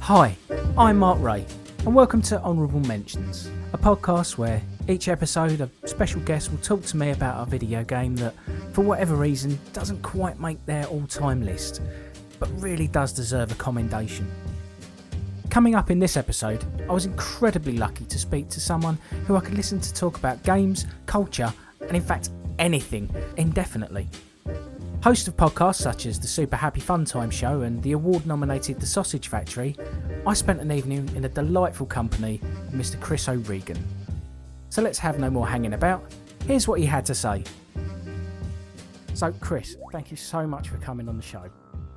Hi, I'm Mark Ray, and welcome to Honourable Mentions, a podcast where each episode a special guest will talk to me about a video game that, for whatever reason, doesn't quite make their all-time list, but really does deserve a commendation. Coming up in this episode, I was incredibly lucky to speak to someone who I could listen to talk about games, culture, and in fact anything indefinitely. Host of podcasts such as the Super Happy Funtime Show and the award-nominated The Sausage Factory, I spent an evening in the delightful company of Mr. Chris O'Regan. So let's have no more hanging about. Here's what he had to say. So Chris, thank you so much for coming on the show.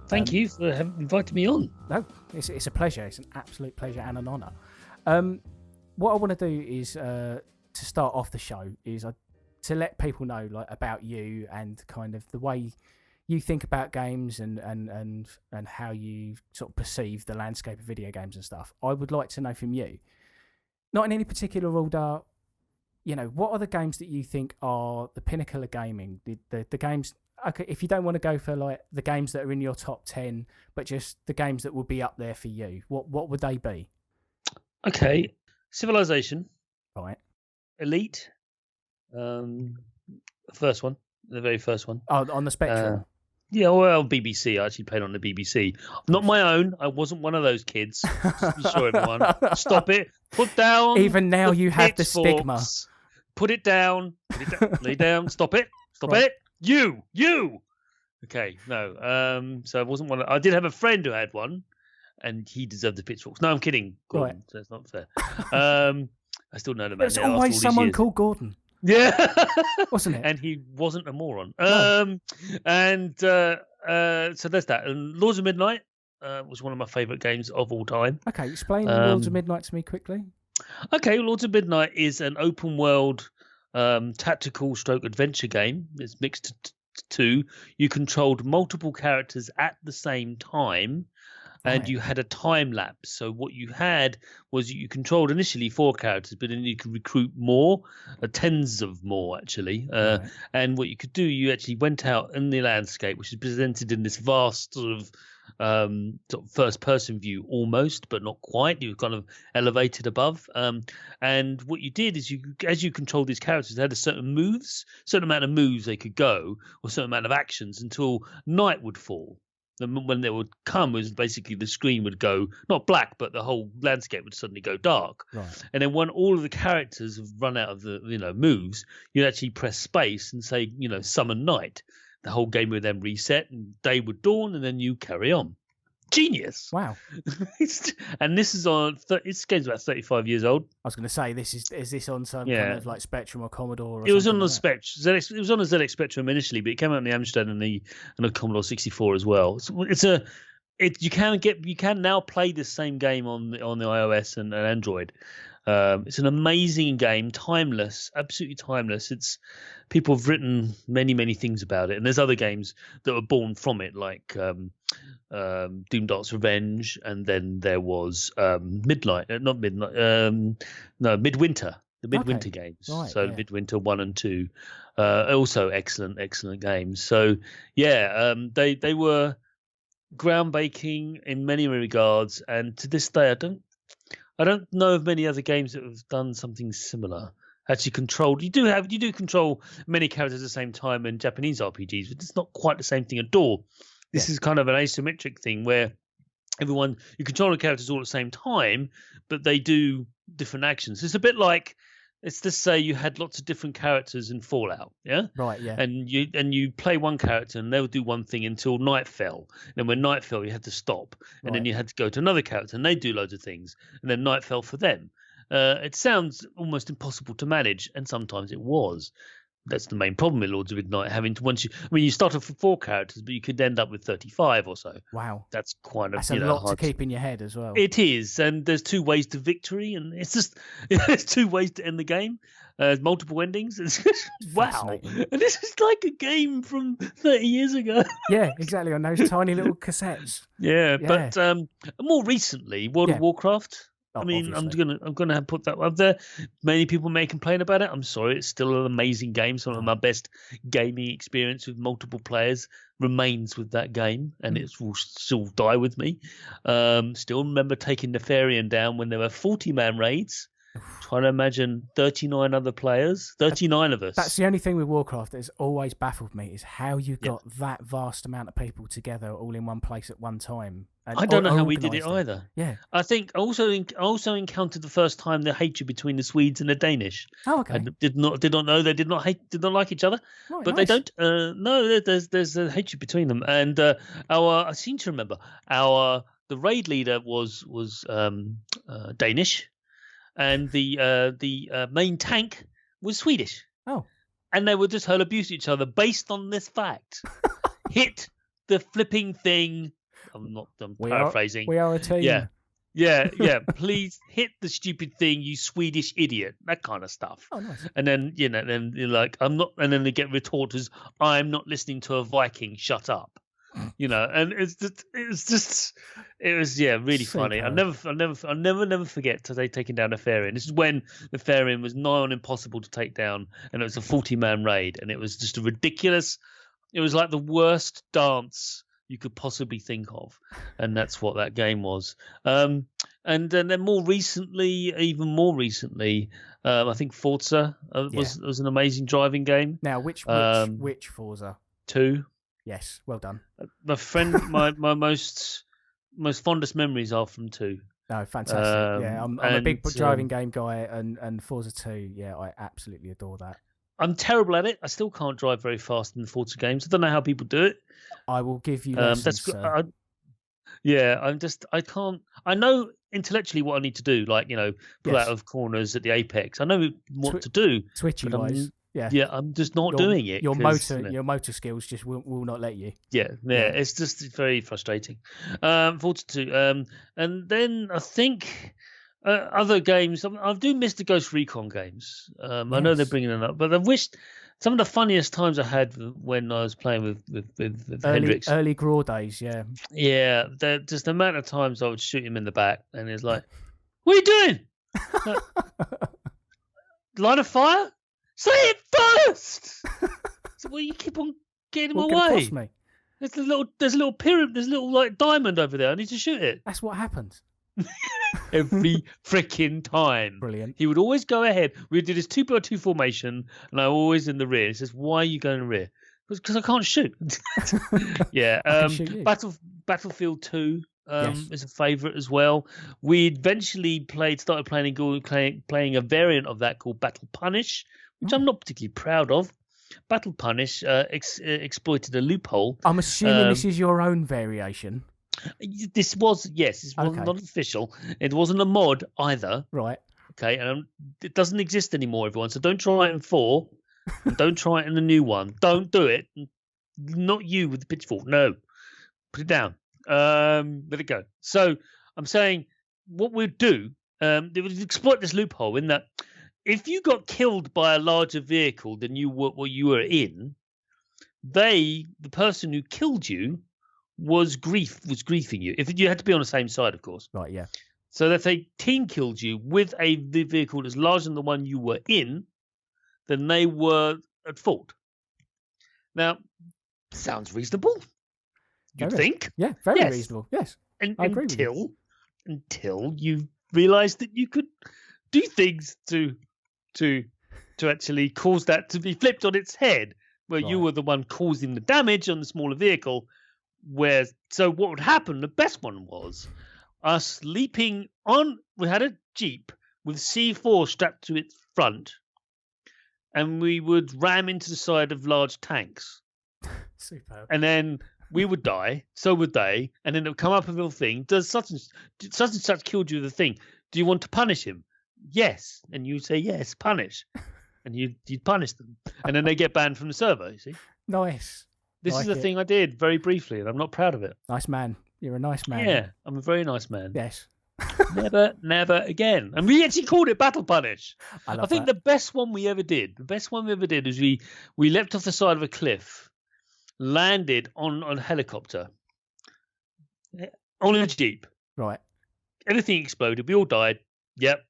Thank you for having invited me on. No, it's a pleasure. It's an absolute pleasure and an honour. What I want to do is, to start off the show, is to let people know about you and kind of the way you think about games and how you sort of perceive the landscape of video games and stuff. I would like to know from you, not in any particular order, what are the games that you think are the pinnacle of gaming? The games, okay, if you don't want to go for the games that are in your top 10, but just the games that would be up there for you, what would they be? Okay, Civilization. Right. Elite. First one, the very first one. Oh, on the Spectrum. Yeah, well, BBC. I actually played on the BBC. Not my own. I wasn't one of those kids. Just to be sure, everyone. Stop it. Put down. Even now you have the stigma. Put it down. Put it down. Lay down. Stop it. Stop it. You. Okay, no. So I wasn't one. I did have a friend who had one, and he deserved the pitchforks. No, I'm kidding, Gordon. Right. So it's not fair. I still know about it. There's always someone called Gordon. Yeah, wasn't it? And he wasn't a moron. No. So there's that. And Lords of Midnight was one of my favourite games of all time. Okay, explain Lords of Midnight to me quickly. Okay, Lords of Midnight is an open world tactical stroke adventure game. It's mixed two. You controlled multiple characters at the same time. And you had a time lapse. So what you had was you controlled initially 4 characters, but then you could recruit more, tens of more actually. And what you could do, you actually went out in the landscape, which is presented in this vast sort of first-person view almost, but not quite. You were kind of elevated above. And what you did is as you controlled these characters, they had a certain amount of moves they could go, or a certain amount of actions until night would fall. And when they would come, was basically the screen would go not black, but the whole landscape would suddenly go dark. Right. And then when all of the characters have run out of the moves, you'd actually press space and say summon night. The whole game would then reset and day would dawn, and then you carry on. Genius! Wow. And this is on. This game's about 35 years old. I was going to say, is this on some kind of like Spectrum or Commodore? Or it was on the Spectrum. It was on the ZX Spectrum initially, but it came out on the Amstrad and the Commodore 64 as well. You can now play this same game on the iOS and Android. It's an amazing game, timeless, absolutely timeless. People have written many things about it, and there's other games that were born from it, like Doomdark's Revenge, and then there was Midwinter, the Midwinter games. Right, so Midwinter 1 and 2, also excellent games. So they were groundbreaking in many regards, and to this day I don't know of many other games that have done something similar. Actually controlled. You do control many characters at the same time in Japanese RPGs, but it's not quite the same thing at all. This is kind of an asymmetric thing where you control the characters all at the same time, but they do different actions. It's a bit like, let's just say you had lots of different characters in Fallout, yeah? Right, yeah. And you play one character and they'll do one thing until night fell. And then when night fell, you had to stop. And then you had to go to another character and they do loads of things. And then night fell for them. It sounds almost impossible to manage, and sometimes it was. That's the main problem with Lords of Midnight, you start off with 4 characters, but you could end up with 35 or so. Wow. That's quite a lot to keep in your head as well. It is, and there's 2 ways to victory, and it's just there's 2 ways to end the game. Multiple endings. Wow. And this is like a game from 30 years ago. Yeah, exactly, on those tiny little cassettes. Yeah, but more recently, World of Warcraft Oh, I mean, obviously. I'm gonna put that up there. Many people may complain about it. I'm sorry, it's still an amazing game. Some of my best gaming experience with multiple players remains with that game, and it will still die with me. Still remember taking Nefarian down when there were 40-man raids. Trying to imagine 39 other players, 39 of us. That's the only thing with Warcraft that has always baffled me is how you got that vast amount of people together all in one place at one time. And I don't know how we did it either. Yeah. I think also encountered the first time the hatred between the Swedes and the Danish. Oh, okay. I did not know they did not like each other, Right, but nice. they don't. No, there's a hatred between them. And I seem to remember the raid leader was Danish, and the main tank was Swedish. Oh. And they would just hurl abuse at each other based on this fact. Hit the flipping thing. I'm paraphrasing. We are a team. Yeah. Please hit the stupid thing, you Swedish idiot. That kind of stuff. Oh, nice. And then then you're like, I'm not. And then they get retorted as, I'm not listening to a Viking. Shut up. And it was really funny. I'll never forget today taking down Nefarian. This is when Nefarian was nigh on impossible to take down, and it was a 40-man raid, and it was just a ridiculous. It was like the worst dance you could possibly think of, and that's what that game was. And then even more recently, I think Forza was an amazing driving game. Now, which Forza? 2. Yes, well done. My friend, my most fondest memories are from 2. No, fantastic. I'm a big driving game guy, and Forza 2. Yeah, I absolutely adore that. I'm terrible at it. I still can't drive very fast in the Forza games. I don't know how people do it. I will give you lessons, sir. I can't. I know intellectually what I need to do, like pull out of corners at the apex. I know what to do. Twitchy wise, yeah, I'm just not doing it. Your motor skills just will not let you. Yeah. It's just very frustrating. Forza 2, and then I think. Other games, I do miss the Ghost Recon games. I know they're bringing them up, but I wished some of the funniest times I had when I was playing with Hendrix. Early Graw days, yeah. Yeah, just the amount of times I would shoot him in the back, and he's like, "What are you doing? Light a fire? Say it first!" So, well, you keep on getting him away. Me? There's a little pyramid, there's a little like diamond over there. I need to shoot it. That's what happened. Every freaking time. Brilliant. He would always go ahead. We did his 2x2 formation, and I was always in the rear. He says, "Why are you going in the rear?" Because I can't shoot. Yeah. Battlefield 2 is a favourite as well. We eventually started playing a variant of that called Battle Punish, which I'm not particularly proud of. Battle Punish exploited a loophole. I'm assuming this is your own variation. This was not official. It wasn't a mod either. Right. Okay, and it doesn't exist anymore, everyone. So don't try it in 4, and don't try it in the new one. Don't do it. Not you with the pitchfork. No, put it down. Let it go. So I'm saying what we'd do. It would exploit this loophole in that if you got killed by a larger vehicle than you were in, the person who killed you was griefing you. If you had to be on the same side, of course. Right, yeah. So if a team killed you with a vehicle that's larger than the one you were in, then they were at fault. Now, sounds reasonable. You'd think. Yeah, very reasonable. Yes. I agree with you. Until you realised that you could do things to actually cause that to be flipped on its head, where you were the one causing the damage on the smaller vehicle. So what would happen, the best one was us leaping on. We had a Jeep with C4 strapped to its front, and we would ram into the side of large tanks. Superb. And then we would die, so would they, and then it would come up a little thing. Does such and such killed you with the thing? Do you want to punish him? Yes. And you say yes, punish. And you'd punish them. And then they get banned from the server, you see? Nice. This is the thing I did very briefly, and I'm not proud of it. Nice man. You're a nice man. Yeah, I'm a very nice man. Yes. Never again. And we actually called it Battle Punish. I think the best one we ever did is we leapt off the side of a cliff, landed on a helicopter, on a Jeep. Right. everything exploded. We all died. Yep.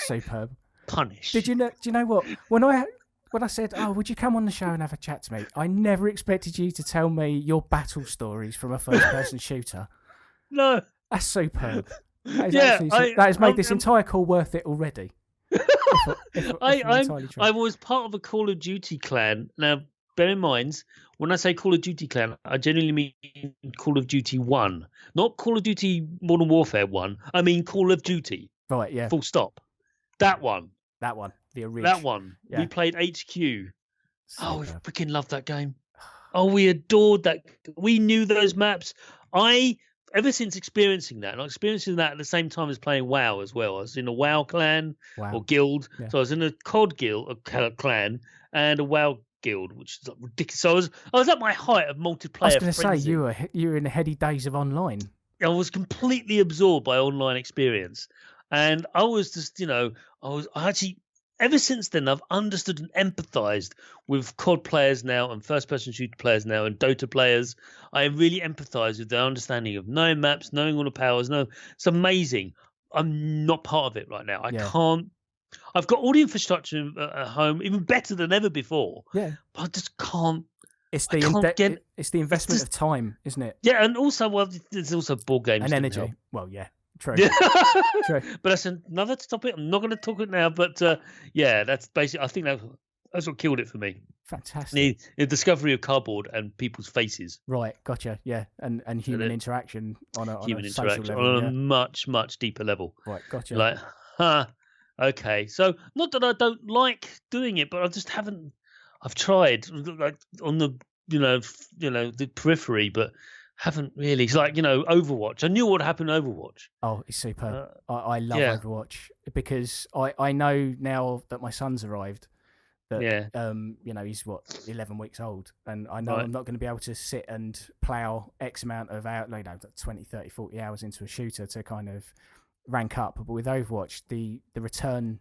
Superb. Punished. Do you know what? When I said, "Oh, would you come on the show and have a chat to me?" I never expected you to tell me your battle stories from a first-person shooter. No. That's superb. That has made this entire call worth it already. I was part of a Call of Duty clan. Now, bear in mind, when I say Call of Duty clan, I genuinely mean Call of Duty 1. Not Call of Duty Modern Warfare 1. I mean Call of Duty. Right, yeah. Full stop. That one. The original. That one. Yeah. We played HQ. Superb. Oh, we freaking loved that game. Oh, we adored that. We knew those maps. Ever since experiencing that, and I experiencing that at the same time as playing WoW as well. I was in a WoW clan or guild. Yeah. So I was in a COD guild, a clan, and a WoW guild, which is ridiculous. So I was at my height of multiplayer. I was going to say you were in the heady days of online. I was completely absorbed by online experience, and I was just, I actually. Ever since then, I've understood and empathized with COD players now and first-person shooter players now and Dota players. I really empathize with their understanding of knowing maps, knowing all the powers. No, it's amazing. I'm not part of it right now. I can't. I've got all the infrastructure at home, even better than ever before. Yeah, but I just can't. It's the investment of time, isn't it? Yeah, and also, there's also board games and energy. Well, yeah. True. True. But that's another topic. I'm not going to talk it now. But that's basically. I think that's what killed it for me. Fantastic. The discovery of cardboard and people's faces. Right. Gotcha. Yeah. And human interaction on a social level, on a much deeper level. Right. Gotcha. Like, okay. So not that I don't like doing it, but I just haven't. I've tried like on the the periphery, but. Haven't really. It's like, Overwatch. I knew what happened in Overwatch. Oh, it's superb. I love Overwatch because I know now that my son's arrived that he's 11 weeks old, and I know I'm not going to be able to sit and plow X amount of 20, 30, 40 hours into a shooter to kind of rank up. But with Overwatch, the return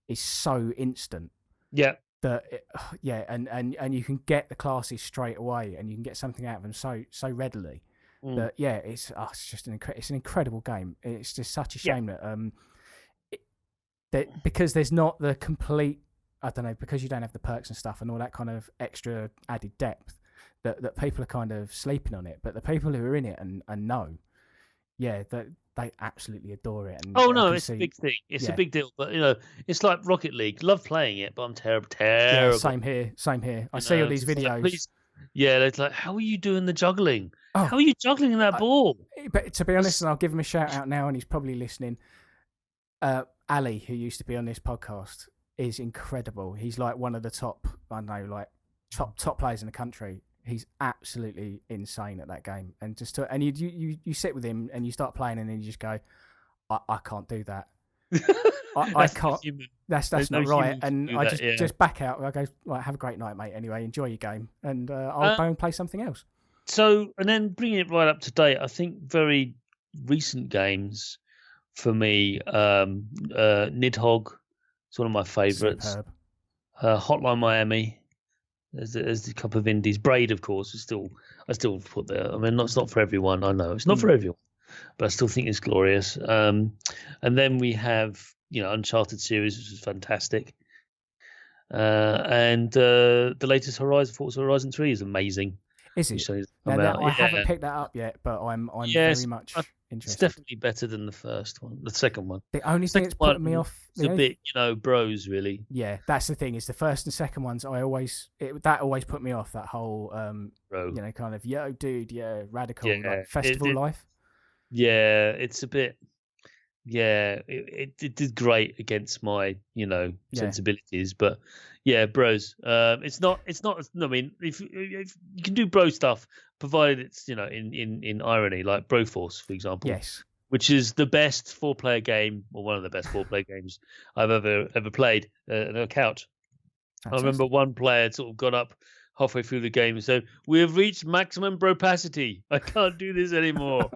is so instant. Yeah. And you can get the classes straight away, and you can get something out of them so readily. That it's just an incredible game. It's just such a shame that because there's not the complete, I don't know, because you don't have the perks and stuff and all that kind of extra added depth, that people are kind of sleeping on it. But the people who are in it and know, that they absolutely adore it. And it's a big thing. It's a big deal. But it's like Rocket League. Love playing it, but I'm terrible. Yeah, same here. I see all these videos. They're like, how are you doing the juggling? How are you juggling that ball? But to be honest, and I'll give him a shout out now, and he's probably listening. Ali, who used to be on this podcast, is incredible. He's like one of the top players in the country. He's absolutely insane at that game, and you sit with him and you start playing, and then you just go, I can't do that. I can't. That's not right. And I just back out. I go, right, have a great night, mate. Anyway, enjoy your game, and I'll go and play something else. So, and then bringing it right up to date, I think very recent games for me, Nidhogg is one of my favourites. Hotline Miami. There's a couple of indies. Braid, of course, I still put there. I mean, it's not for everyone. I know it's not for everyone, but I still think it's glorious. And then we have Uncharted series, which is fantastic. And the latest Forza Horizon 3 is amazing. Is it? I haven't picked that up yet, but I'm very much interested. It's definitely better than the first one, the second one. The only thing that's putting me off is a bit, bros, really. Yeah, that's the thing. Is the first and second ones always put me off. That whole bro, kind of radical like festival life. Yeah, it's a bit. Yeah, it did great against my sensibilities, but bros. It's not. I mean, if you can do bro stuff, provided it's in irony, like Broforce, for example. Yes. Which is the best 4-player game, or one of the best 4-player games I've ever played on a couch. Fantastic. I remember one player sort of got up halfway through the game and said, "We have reached maximum bropacity. I can't do this anymore."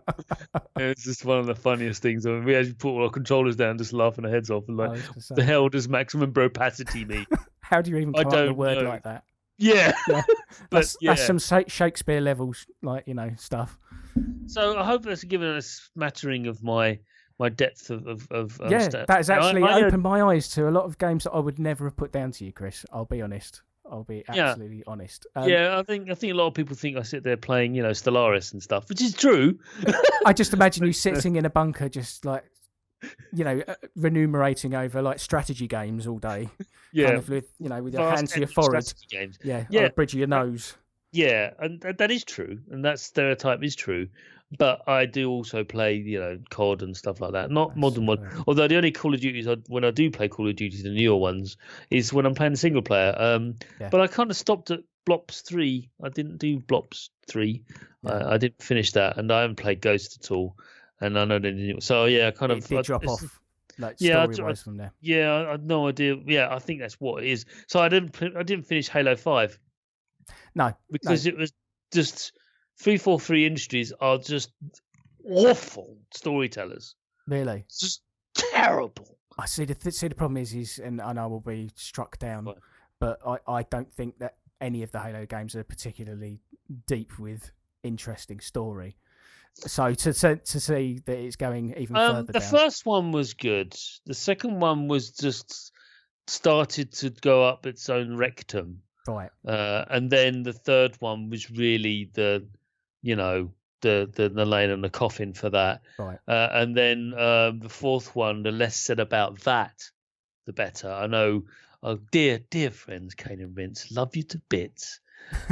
It's just one of the funniest things. I mean, we actually put all our controllers down, just laughing our heads off, and like, the hell does maximum bropacity mean? How do you even come up with a word like that? Yeah. That's some Shakespeare levels, stuff. So I hope that's given a smattering of my my depth of Yeah, that has actually I opened my eyes to a lot of games that I would never have put down to you, Chris. I'll be honest. I'll be absolutely honest. I think a lot of people think I sit there playing, Stellaris and stuff, which is true. I just imagine you sitting in a bunker, just like, remunerating over like strategy games all day. Yeah, kind of with your hands to your forehead. Games. Yeah, on the bridge of your nose. Yeah, and that is true, and that stereotype is true. But I do also play, COD and stuff like that. Not modern mod. Although the only Call of Duties when I do play Call of Duty, the newer ones, is when I'm playing the single player. But I kind of stopped at Blops 3. I didn't do Blops 3. Yeah. I didn't finish that, and I haven't played Ghost at all. And I know they didn't. So yeah, it did drop off. Like story-wise from there. Yeah, I had no idea. Yeah, I think that's what it is. So I didn't finish Halo 5. No, because it was just 343 Industries are just awful storytellers. Really, it's just terrible. I see the problem is, and I will be struck down, right. But I don't think that any of the Halo games are particularly deep with interesting story. So to see that it's going even further the down. first one was good. The second one was just started to go up its own rectum. Right. And then the third one was really the nail in the coffin for that. Right. And then the fourth one, the less said about that, the better. I know, dear friends, Kane and Vince, love you to bits.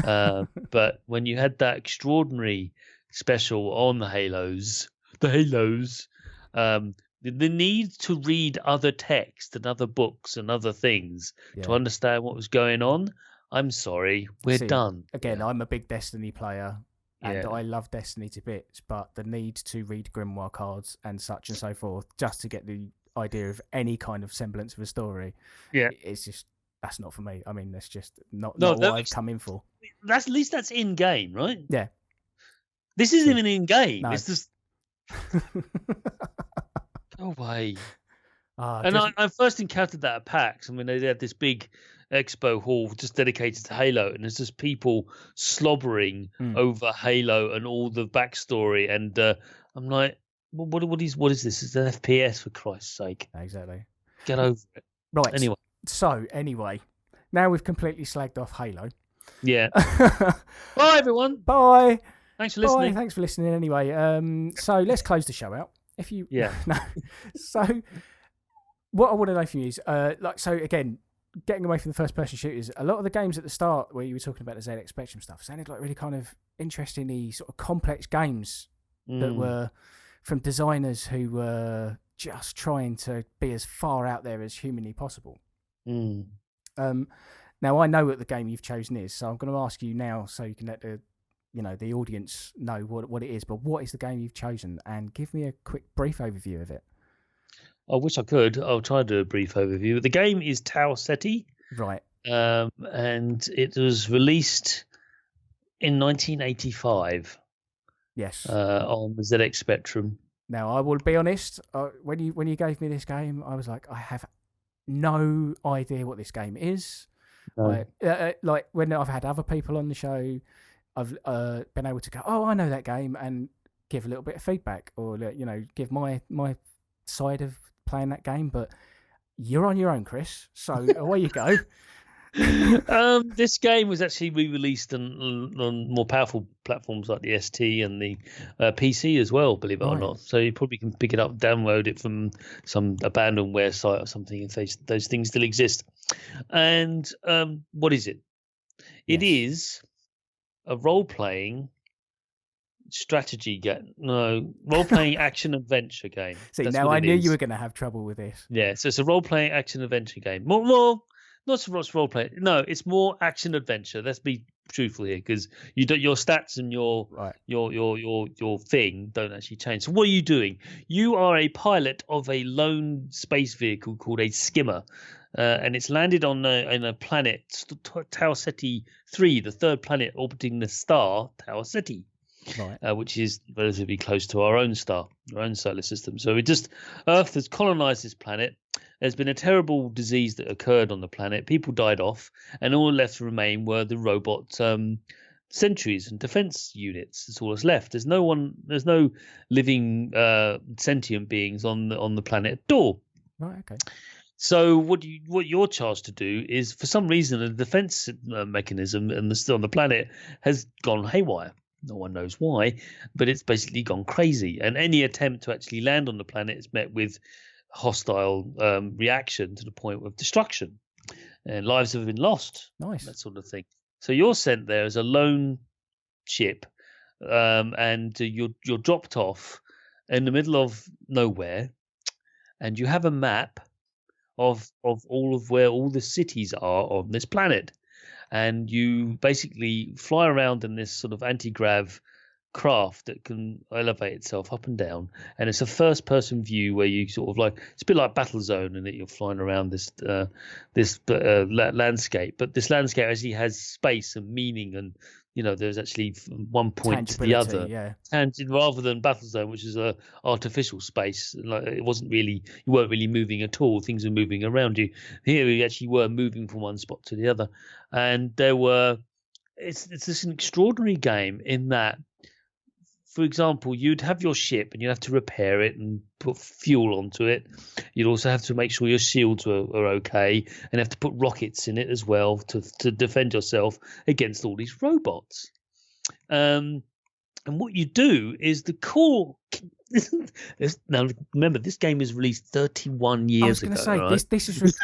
But when you had that extraordinary special on the Halos, the need to read other text and other books and other things to understand what was going on. I'm sorry, we're done. Again, I'm a big Destiny player, and I love Destiny to bits, but the need to read grimoire cards and such and so forth just to get the idea of any kind of semblance of a story, it's just, that's not for me. I mean, that's just not what I've come in for. At least that's in game, right? Yeah. This isn't even in game. No. It's just go away. I first encountered that at PAX, and when they had this big expo hall just dedicated to Halo, and there's just people slobbering over Halo and all the backstory, and I'm like, what is this? It's an FPS, for Christ's sake. Exactly. Get over it. Right. Anyway, now we've completely slagged off Halo. Yeah. Bye, everyone. Bye. Thanks for listening. Thanks for listening anyway. So let's close the show out. No. So what I want to know from you is, again, getting away from the first-person shooters, a lot of the games at the start where you were talking about the ZX Spectrum stuff sounded like really kind of interestingly sort of complex games that were from designers who were just trying to be as far out there as humanly possible. Now, I know what the game you've chosen is, so I'm going to ask you now so you can let the audience know what it is. But what is the game you've chosen? And give me a quick, brief overview of it. I wish I could. I'll try to do a brief overview. The game is Tau Ceti. Right. And it was released in 1985. Yes. On the ZX Spectrum. Now, I will be honest. When you gave me this game, I was like, I have no idea what this game is. No. Like when I've had other people on the show, I've been able to go, oh, I know that game, and give a little bit of feedback, or give my side of playing that game. But you're on your own, Chris. So away you go. This game was actually re-released on more powerful platforms like the ST and the PC as well, believe it or not. So you probably can pick it up, download it from some abandonware site or something if those things still exist. And what is it? It is a role-playing strategy game. No, role-playing action-adventure game. See, now I knew you were going to have trouble with this. Yeah, so it's a role-playing action-adventure game. More not so much role-play. No, it's more action-adventure. Let's be truthful here, because your stats and your thing don't actually change. So what are you doing? You are a pilot of a lone space vehicle called a skimmer. And it's landed on a planet, Tau Ceti 3, the third planet orbiting the star Tau Ceti, which is relatively close to our own star, our own solar system. So Earth has colonized this planet. There's been a terrible disease that occurred on the planet. People died off, and all left to remain were the robot sentries and defense units. That's all that's left. There's no living sentient beings on the planet at all. Right. Okay. So what you're charged to do is, for some reason, the defense mechanism on the planet has gone haywire. No one knows why, but it's basically gone crazy. And any attempt to actually land on the planet is met with hostile reaction to the point of destruction, and lives have been lost. Nice. That sort of thing. So you're sent there as a lone ship, and you're dropped off in the middle of nowhere, and you have a map of all of where all the cities are on this planet, and you basically fly around in this sort of anti-grav craft that can elevate itself up and down, and it's a first-person view where you sort of like, it's a bit like Battlezone, and that you're flying around this landscape, but this landscape actually has space and meaning, and there's actually one point to the other, and rather than Battlezone, which is a artificial space, like you weren't really moving at all. Things were moving around you. Here we actually were moving from one spot to the other, and it's this an extraordinary game in that, for example, you'd have your ship and you'd have to repair it and put fuel onto it. You'd also have to make sure your shields are okay, and have to put rockets in it as well to defend yourself against all these robots. And what you do is the core. Now remember, this game is released 31 years ago. I was going to say, right?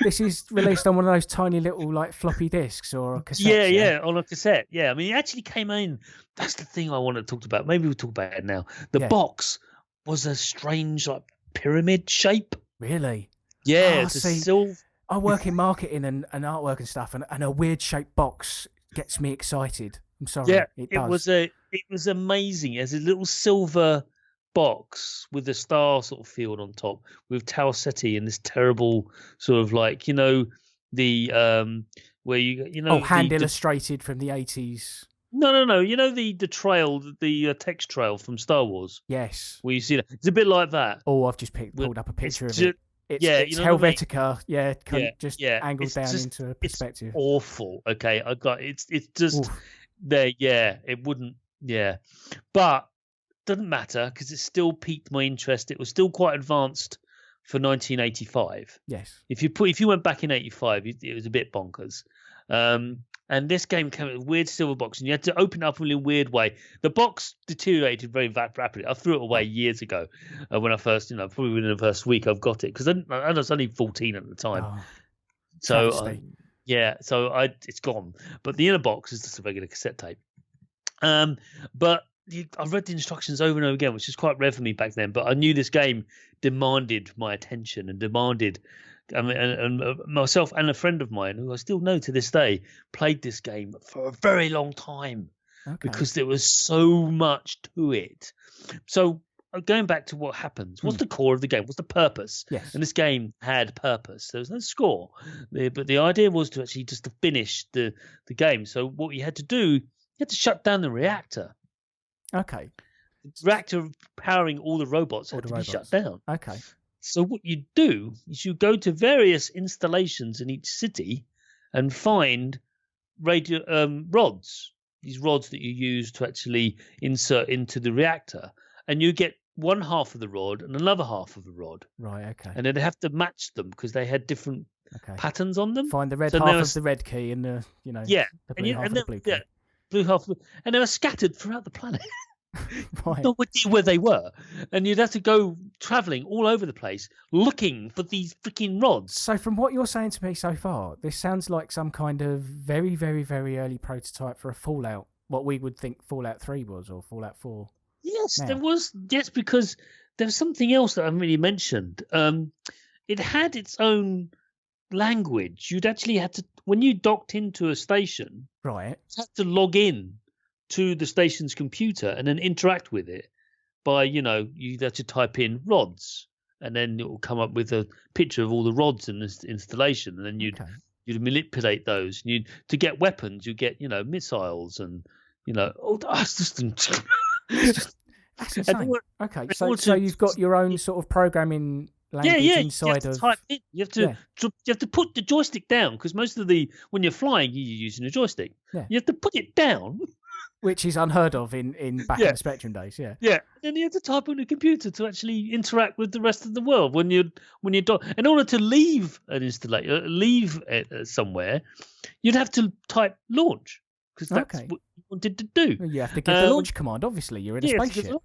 this is released on one of those tiny little like floppy disks or a cassette. Yeah, on a cassette. Yeah, I mean, it actually came in. That's the thing I want to talk about. Maybe we'll talk about it now. The box was a strange like pyramid shape. Really? Yeah, it's a silver. I work in marketing and artwork and stuff, and a weird shaped box gets me excited. I'm sorry. Yeah, it does. It was amazing. As a little silver box with a star sort of field on top, with Tau Ceti and this terrible sort of like the where hand illustrated from the 80s. No. The trail, the text trail from Star Wars. Yes. Where you see that. It's a bit like that. Oh, I've just pulled up a picture of it. It's Helvetica. Angled down into a perspective. It's awful. Okay, I got it's just there. Yeah, it wouldn't. Yeah, but doesn't matter because it still piqued my interest. It was still quite advanced for 1985. Yes. If you went back in 85, it was a bit bonkers. And this game came with a weird silver box, and you had to open it up in a weird way. The box deteriorated very rapidly. I threw it away years ago when I first, probably within the first week I've got it, because I was only 14 at the time. Oh, so it's gone. But the inner box is just a regular cassette tape. But I read the instructions over and over again, which is quite rare for me back then. But I knew this game demanded my attention and demanded. And myself and a friend of mine, who I still know to this day, played this game for a very long time because there was so much to it. So going back to what happens, what's the core of the game? What's the purpose? Yes. And this game had purpose. There was no score, but the idea was to actually just to finish the game. So what you had to do, you had to shut down the reactor. Okay. The reactor powering all the robots had to be shut down. Okay. So what you do is you go to various installations in each city and find rods, these rods that you use to actually insert into the reactor, and you get one half of the rod and another half of the rod. Right, okay. And then they have to match them because they had different patterns on them. Find the red half of the red key and the blue half of the blue key. Yeah, blue half, and they were scattered throughout the planet. Right. No idea where they were, and you'd have to go traveling all over the place looking for these freaking rods. So from what you're saying to me so far, this sounds like some kind of very, very, very early prototype for a Fallout, what we would think Fallout 3 was, or Fallout 4. Yes, there was. Yes, because there was something else that I haven't really mentioned. It had its own language. You'd actually had to, when you docked into a station, right, you had to log in to the station's computer and then interact with it by, you'd have to type in rods, and then it will come up with a picture of all the rods in this installation, and then you'd manipulate those. And to get weapons, you get missiles and that's just that's insane. Okay, so you've got your own sort of programming language inside of. Type in. You have to put the joystick down, because most of when you're flying, you're using a joystick. Yeah. You have to put it down Which is unheard of in back in the Spectrum days, yeah. Yeah, and then you had to type on a computer to actually interact with the rest of the world when you're in order to leave an installation, leave it somewhere, you'd have to type launch because that's what you wanted to do. Well, you have to give the launch command. Obviously, you're in a spaceship.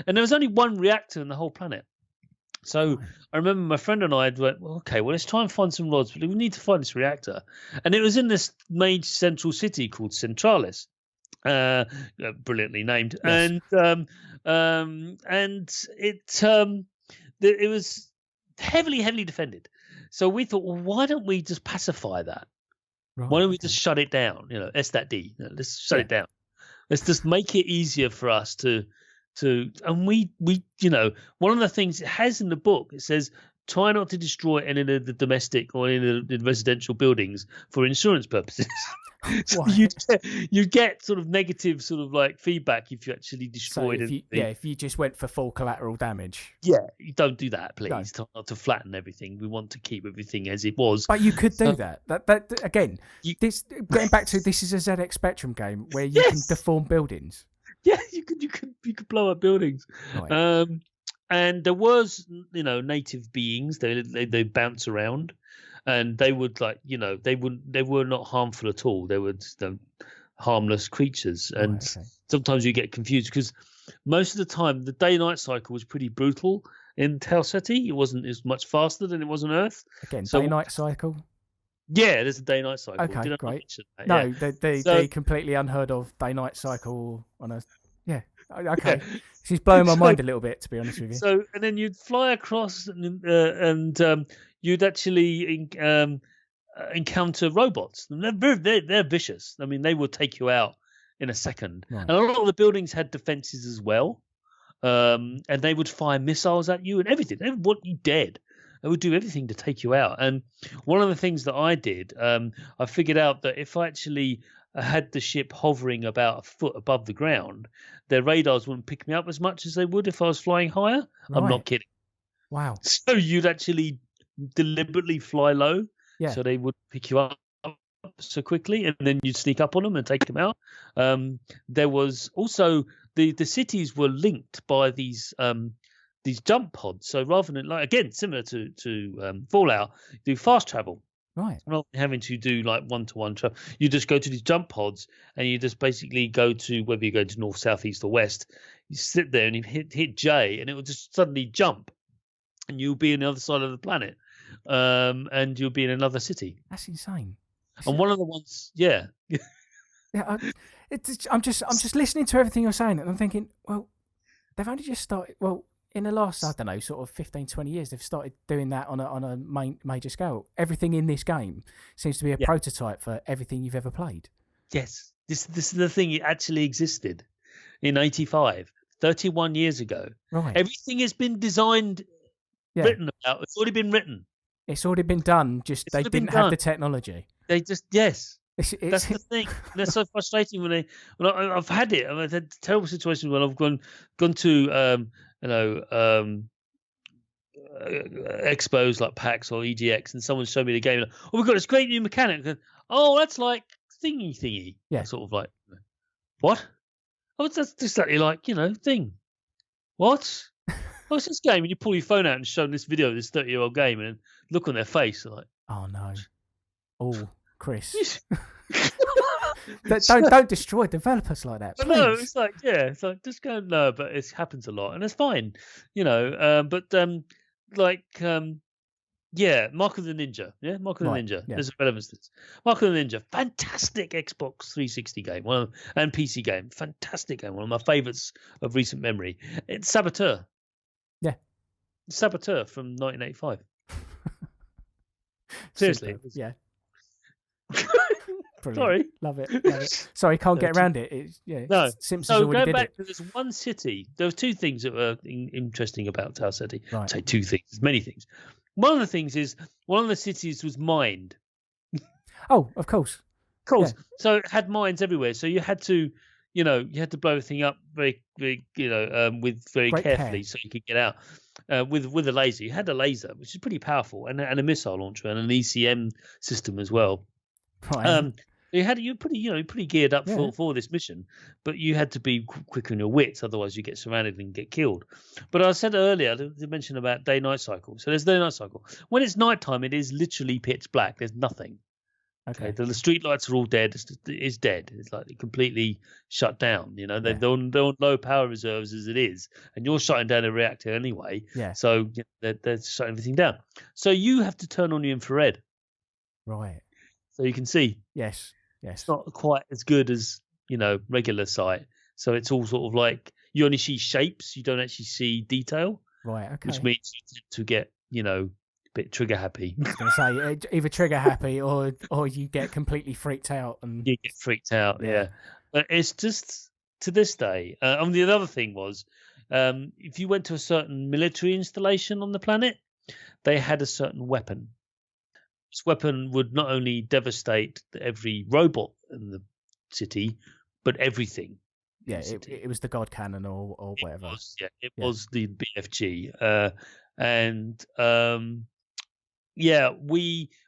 And there was only one reactor in the whole planet. So I remember my friend and I went, okay, well, let's try and find some rods, but we need to find this reactor. And it was in this major central city called Centralis. Brilliantly named, yes. And it was heavily defended. So we thought, well, why don't we just pacify that? Right, why don't we just shut it down? S that D. Let's shut it down. Let's just make it easier for us to. And we one of the things it has in the book, it says try not to destroy any of the domestic or any of the residential buildings for insurance purposes. So you get sort of negative sort of like feedback if you actually destroyed it. If you just went for full collateral damage. Yeah, you don't do that, please. No. Not to flatten everything. We want to keep everything as it was. But you could do that. That again. Getting back to this is a ZX Spectrum game where you can deform buildings. Yeah, you could blow up buildings. Right. And there was native beings. They bounce around. And they would they were not harmful at all. They were harmless creatures. And sometimes you get confused because most of the time the day-night cycle was pretty brutal in Tau Ceti. It wasn't as much faster than it was on Earth. Again, day-night cycle? Yeah, there's a day-night cycle. Okay, great. No, the completely unheard of day-night cycle on Earth. Yeah, okay. Yeah. She's blowing my mind a little bit, to be honest with you. So, and then you'd fly across and you'd actually encounter robots. And they're vicious. I mean, they will take you out in a second. Right. And a lot of the buildings had defenses as well. And they would fire missiles at you and everything. They would want you dead. They would do everything to take you out. And one of the things that I did, I figured out that if I actually had the ship hovering about a foot above the ground, their radars wouldn't pick me up as much as they would if I was flying higher. Right. I'm not kidding. Wow. So you'd actually deliberately fly low so they would pick you up so quickly, and then you'd sneak up on them and take them out. There was also the cities were linked by these jump pods. So rather than similar to Fallout, you do fast travel. Right. Rather than having to do like one-to-one travel, you just go to these jump pods and you just basically go to whether you go to north, south, east, or west. You sit there and you hit J, and it will just suddenly jump, and you'll be on the other side of the planet, and you'll be in another city. That's insane. One of the ones, yeah. I'm just listening to everything you're saying, and I'm thinking, well, they've only just started. Well, in the last, I don't know, sort of 15, 20 years, they've started doing that on a major scale. Everything in this game seems to be a prototype for everything you've ever played. Yes. This is the thing. It actually existed in 85, 31 years ago. Right. Everything has been designed, written about. It's already been written. It's already been done. Just they didn't have the technology. They just, yes. That's the thing. That's so frustrating when I've had it. I've had terrible situations when I've gone to expos like PAX or EGX, and someone showed me the game. Like, we've got this great new mechanic. That's like thingy. Yeah. Sort of like, what? Oh, that's exactly like thing. What? It's this game, and you pull your phone out and show them this video of this 30-year-old game, and look on their face like, oh no, oh Chris. Don't destroy developers like that. Please. No, it's like just go no, but it happens a lot, and it's fine, Mark of the Ninja, Mark of the Ninja. Yeah. There's a relevance to this. Mark of the Ninja, fantastic Xbox 360 game, and PC game, fantastic game, one of my favourites of recent memory. It's Saboteur. Yeah, Saboteur from 1985. Seriously, yeah. Sorry, love it. Sorry, can't get around it. No. Simpsons so already going did back it. to this one city, there were two things that were interesting about Tau Ceti. Right. I'd say two things. There's many things. One of the things is one of the cities was mined. Oh, of course. Yeah. So it had mines everywhere. So you had to, blow everything up very, very, with very Great carefully care. so you could get out. With a laser, you had a laser, which is pretty powerful, and a missile launcher and an ECM system as well. Right. You're pretty geared up Yeah. for this mission, but you had to be quick on your wits, otherwise you get surrounded and get killed. But I said earlier to mention about day-night cycle. So there's day-night cycle. When it's nighttime, it is literally pitch black. There's nothing. Okay. The street lights are all dead. It's dead. It's like completely shut down. You know, they're on low power reserves as it is, and you're shutting down a reactor anyway. Yeah. So they're shutting everything down. So you have to turn on your infrared, Right. so you can see. Yes. It's not quite as good as regular sight. So it's all sort of like you only see shapes. You don't actually see detail. Right. Okay. Which means you tend to get a bit trigger happy. I was going to say either trigger happy or you get completely freaked out and you get freaked out. Yeah. But it's just to this day. The other thing was, if you went to a certain military installation on the planet, they had a certain weapon. This weapon would not only devastate every robot in the city, but everything. Yeah, it was the God Cannon or whatever. It was the BFG.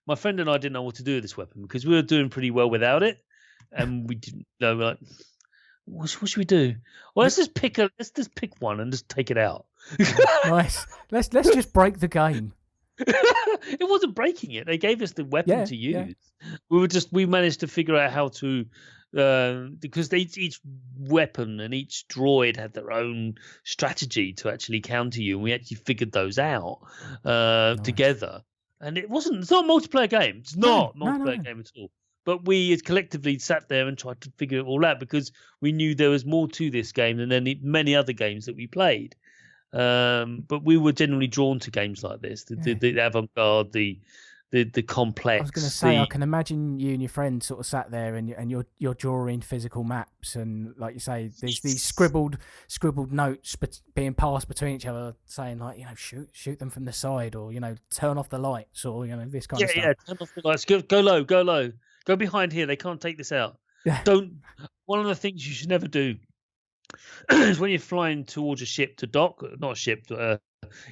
My friend and I didn't know what to do with this weapon because we were doing pretty well without it, and we didn't know. We're like, what should we do? Well, let's just pick one and just take it out. Nice. Let's just break the game. It wasn't breaking it. They gave us the weapon to use. Yeah. We managed to figure out how to, because each weapon and each droid had their own strategy to actually counter you, and we actually figured those out together. And it's not a multiplayer game. It's not a multiplayer game at all. But we collectively sat there and tried to figure it all out because we knew there was more to this game than many other games that we played. But we were generally drawn to games like this, the avant-garde, the complex. I was going to say, I can imagine you and your friend sort of sat there and you're drawing physical maps, and like you say, there's these scribbled notes being passed between each other, saying like, shoot them from the side, or turn off the lights, or this kind of stuff. Yeah, turn off the lights. Go low, go behind here. They can't take this out. Yeah. One of the things you should never do is when you're flying towards a ship to dock, not a ship,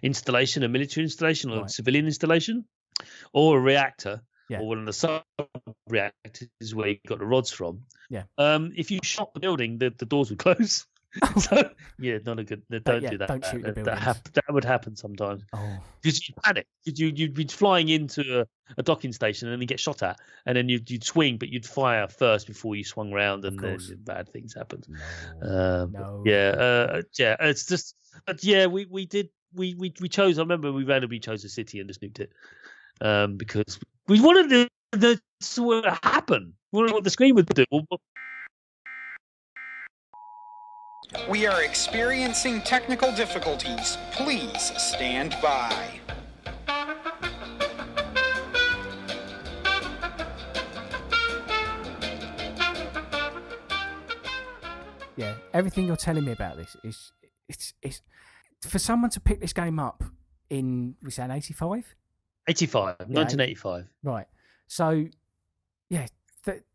installation, a military installation or a civilian installation, or a reactor, or one of the sub-reactors where you got the rods from. Yeah. If you shot the building, the doors would close. So not a good. Don't do that. Don't shoot the buildings. That would happen sometimes. Oh. Because you panic. You'd be flying into a docking station and then get shot at, and then you'd swing, but you'd fire first before you swung around, and then bad things happened. No. It's just. But we did. We chose. I remember we randomly chose a city and just nuked it, because we wanted to sort of happen. We wanted what the screen would do. We are experiencing technical difficulties. Please stand by. Yeah, everything you're telling me about this is it's for someone to pick this game up in, we say, 85? 1985. Right. So,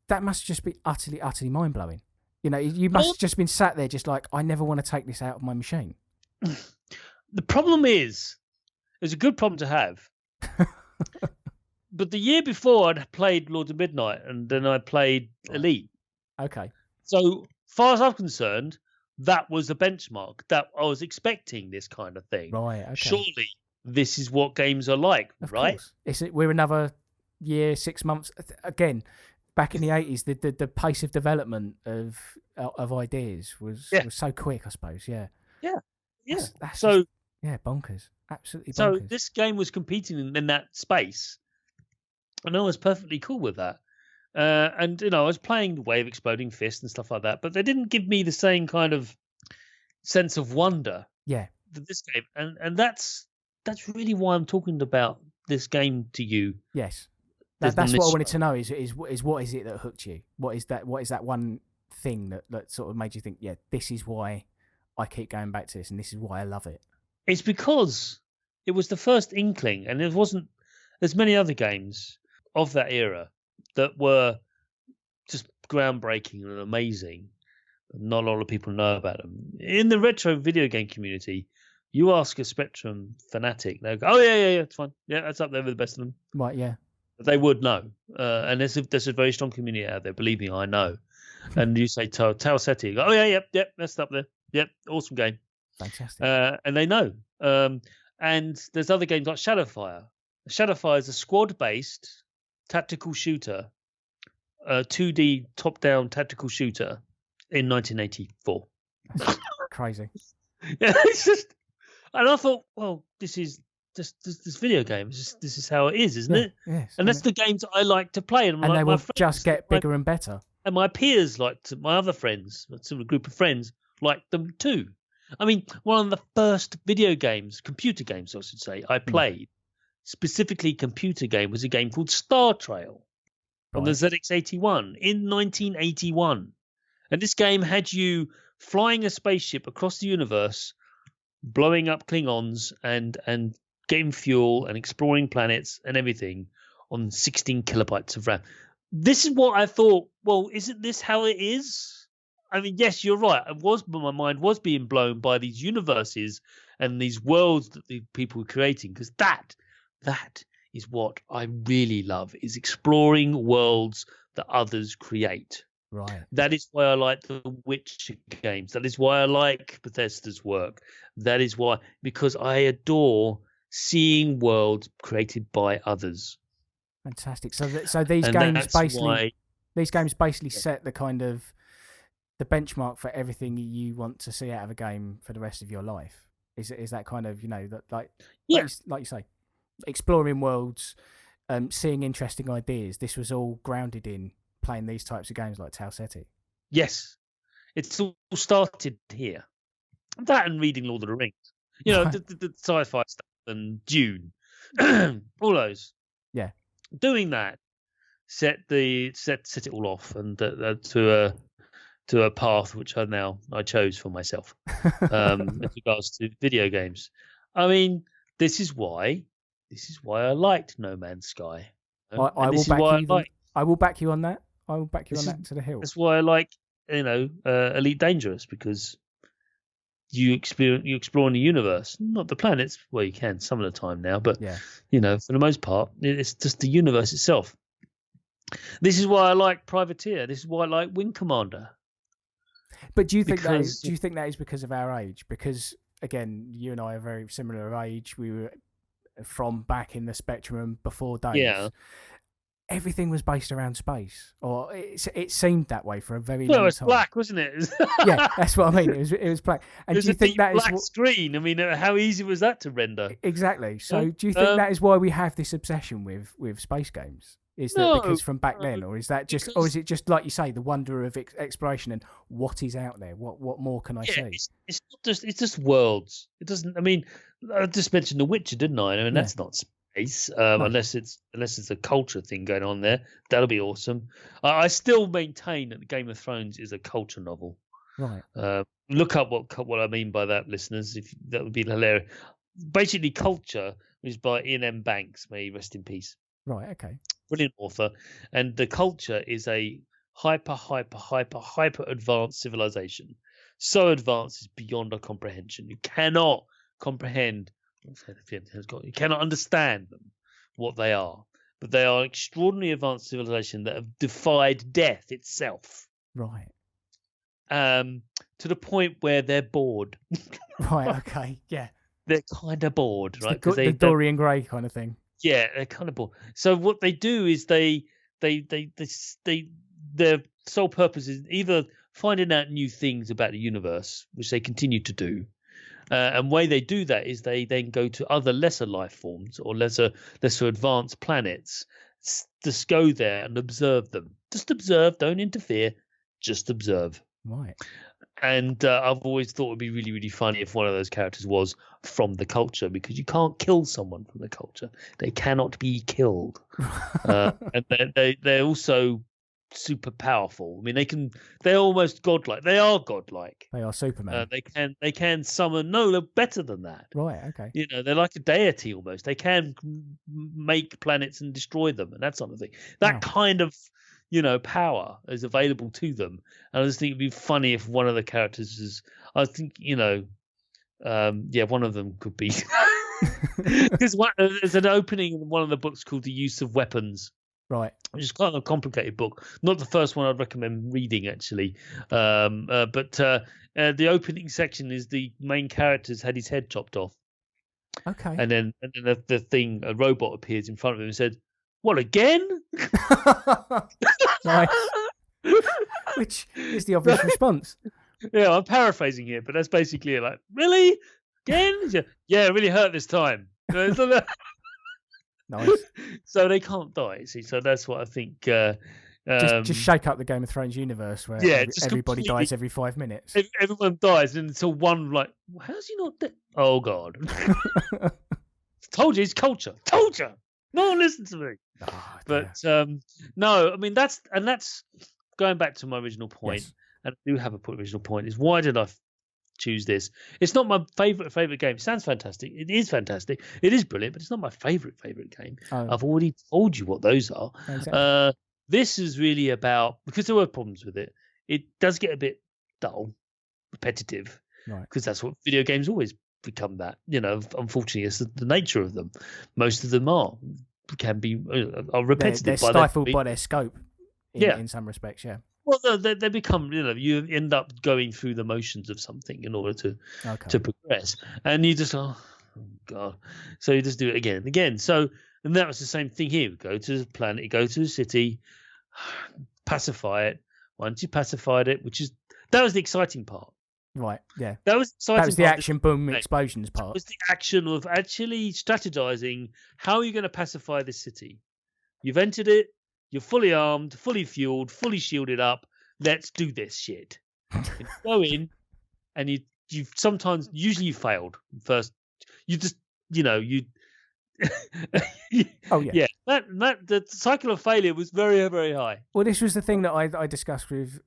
that must just be utterly mind blowing. You must have just been sat there just like, I never want to take this out of my machine. The problem is, it's a good problem to have. But the year before, I'd played Lords of Midnight, and then I played Elite. Okay. So, far as I'm concerned, that was a benchmark. That I was expecting this kind of thing. Right, okay. Surely, this is what games are like, right? We're another year, 6 months. Again, back in the 80s, the pace of development of ideas was so quick, I suppose. Yeah. That's so just, bonkers, absolutely bonkers. So this game was competing in that space, and I was perfectly cool with that. And I was playing the Wave Exploding Fist and stuff like that, but they didn't give me the same kind of sense of wonder. Yeah. That this game, and that's really why I'm talking about this game to you. Yes. That's what I wanted to know is what is it that hooked you? What is that one thing that sort of made you think, this is why I keep going back to this, and this is why I love it? It's because it was the first inkling, and there's many other games of that era that were just groundbreaking and amazing. Not a lot of people know about them. In the retro video game community, you ask a Spectrum fanatic, they'll go, "Oh yeah, it's fine. Yeah, that's up there with the best of them." Right, yeah. They would know, and there's a very strong community out there. Believe me, I know. And you say Tau Ceti, you go, oh yeah, yep, that's up there. Yep, awesome game. Fantastic. And they know. And there's other games like Shadowfire. Shadowfire is a squad-based tactical shooter, 2D top-down tactical shooter in 1984. Crazy. Yeah, it's just, and I thought, well, this is just this video game. This is how it is, isn't it? Yes. And that's the games I like to play. And they will friends, just get bigger and better. And my peers my other friends, a group of friends, liked them too. I mean, one of the first video games, computer games, I should say, I played, specifically computer game, was a game called Star Trail on the ZX81 in 1981. And this game had you flying a spaceship across the universe, blowing up Klingons and getting fuel and exploring planets and everything on 16 kilobytes of RAM. This is what I thought, well, isn't this how it is? I mean, yes, you're right. My mind was being blown by these universes and these worlds that the people were creating, because that is what I really love, is exploring worlds that others create. Right. That is why I like the Witcher games. That is why I like Bethesda's work. That is why, because I adore seeing worlds created by others. Fantastic. So these games basically set the kind of the benchmark for everything you want to see out of a game for the rest of your life. Is that kind of, that like you say, exploring worlds, seeing interesting ideas. This was all grounded in playing these types of games like Tau Ceti. Yes, it's all started here. That and reading Lord of the Rings, the sci-fi stuff and Dune, all those. Yeah, doing that set it all off and to a path which I chose for myself with regards to video games. I mean, this is why I liked No Man's Sky. I will back you on that. I will back you on that to the hill. That's why I like, Elite Dangerous, because you explore in the universe, not the planets. Well, you can some of the time now, but for the most part, it's just the universe itself. This is why I like Privateer. This is why I like Wing Commander. But do you think that is because of our age? Because again, you and I are very similar age. We were from back in the spectrum before days. Yeah. Everything was based around space, or it seemed that way for a very long time. Well, it was black, wasn't it? Yeah, that's what I mean. It was black. And do you think that black screen? I mean, how easy was that to render? Exactly. So, do you think that is why we have this obsession with space games? Is that because from back then, or is it just like you say, the wonder of exploration and what is out there? What more can I see? It's just worlds. It doesn't. I mean, I just mentioned The Witcher, didn't I? I mean, that's not space, unless it's a culture thing going on there. That'll be awesome. I still maintain that Game of Thrones is a culture novel. Right. Look up what I mean by that, listeners. That would be hilarious. Basically, Culture is by Ian M. Banks. May he rest in peace. Right. Okay. Brilliant author, and the culture is a hyper advanced civilization. So advanced it's beyond our comprehension. You cannot comprehend. You cannot understand them, what they are. But they are extraordinarily advanced civilization that have defied death itself. Right. To the point where they're bored. Right. Okay. Yeah. They're kind of bored, right? The Dorian Gray kind of thing. Yeah, they're kind of bored. So what they do is their sole purpose is either finding out new things about the universe, which they continue to do, and way they do that is they then go to other lesser life forms or lesser advanced planets, just go there and observe them. Just observe, don't interfere, just observe. Right. And I've always thought it would be really, really funny if one of those characters was from the culture, because you can't kill someone from the culture. They cannot be killed. And they're also super powerful. I mean, they're almost godlike. They are godlike. They are Superman. They can summon. No, they're better than that. Right. Okay. They're like a deity almost. They can make planets and destroy them and that sort of thing. That kind of power is available to them. And I just think it'd be funny if one of the characters is, I think, one of them could be Because there's an opening in one of the books called The Use of Weapons, Right. which is quite a complicated book. Not the first one I'd recommend reading, actually. But the opening section is the main character's had his head chopped off. Okay. And then the thing, a robot appears in front of him and said, "What, again?" Nice. Which is the obvious response. Yeah, I'm paraphrasing here, but that's basically it. Like, really? Again? Yeah, it really hurt this time. Nice. So they can't die, see. So that's what I think. Just shake up the Game of Thrones universe where everybody dies every 5 minutes. Everyone dies until one, like, how's he not dead? Oh, God. Told you, it's culture. Told you. No one listens to me. Oh, but no, I mean, that's going back to my original point. Yes. And I do have a original point, is why did I choose this? It's not my favorite game. It sounds fantastic. It is fantastic. It is brilliant, but it's not my favorite game. Oh. I've already told you what those are. Exactly. This is really about, because there were problems with it. It does get a bit dull, repetitive, Right. because that's what video games always become. That, unfortunately, it's the nature of them. Most of them can be repetitive. They're stifled by their scope. In some respects, yeah. Well, they become, you end up going through the motions of something in order to progress. And you just, oh, God. So you just do it again and again. So, and that was the same thing here. Go to the planet, go to the city, pacify it. Once you pacified it, that was the exciting part. Right, yeah. That was exciting. That was the action, boom, explosions part. That was the action of actually strategizing how are you going to pacify this city. You've entered it. You're fully armed, fully fueled, fully shielded up. Let's do this shit. And you go in, and you've sometimes, usually you failed first. You just, Oh yeah. Yeah. That the cycle of failure was very, very high. Well, this was the thing that I discussed with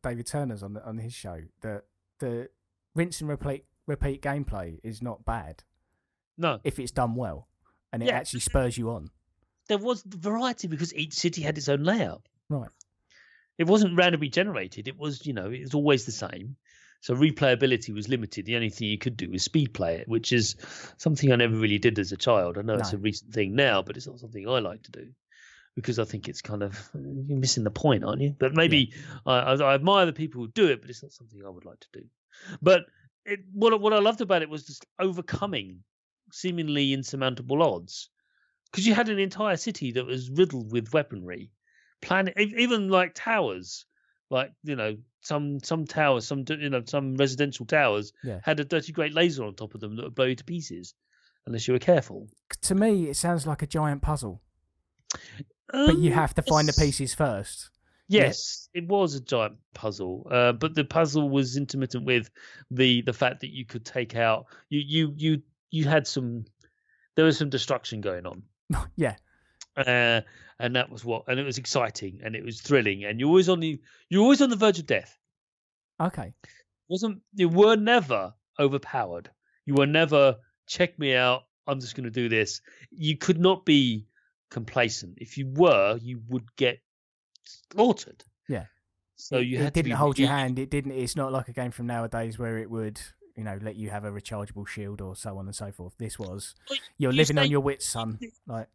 David Turner's on his show, that the rinse and repeat gameplay is not bad. No, if it's done well, and it actually spurs you on. There was variety because each city had its own layout. Right. It wasn't randomly generated. It was, it was always the same. So replayability was limited. The only thing you could do was speed play it, which is something I never really did as a child. I know it's a recent thing now, but it's not something I like to do because I think it's kind of, you're missing the point, aren't you? But maybe I admire the people who do it, but it's not something I would like to do. But what I loved about it was just overcoming seemingly insurmountable odds. Because you had an entire city that was riddled with weaponry, even like towers, like some towers, some residential towers had a dirty great laser on top of them that would blow you to pieces, unless you were careful. To me, it sounds like a giant puzzle, but you have to find the pieces first. Yes, it was a giant puzzle, but the puzzle was intermittent with the fact that you could take out you had there was some destruction going on. Yeah. And that was and it was exciting and it was thrilling and you're always on the verge of death. Okay. You were never overpowered. You were never, check me out, I'm just going to do this. You could not be complacent. If you were, you would get slaughtered. Yeah. So it didn't hold your hand. It's not like a game from nowadays where it would, let you have a rechargeable shield or so on and so forth. This was, you're living on your wits, son. Like,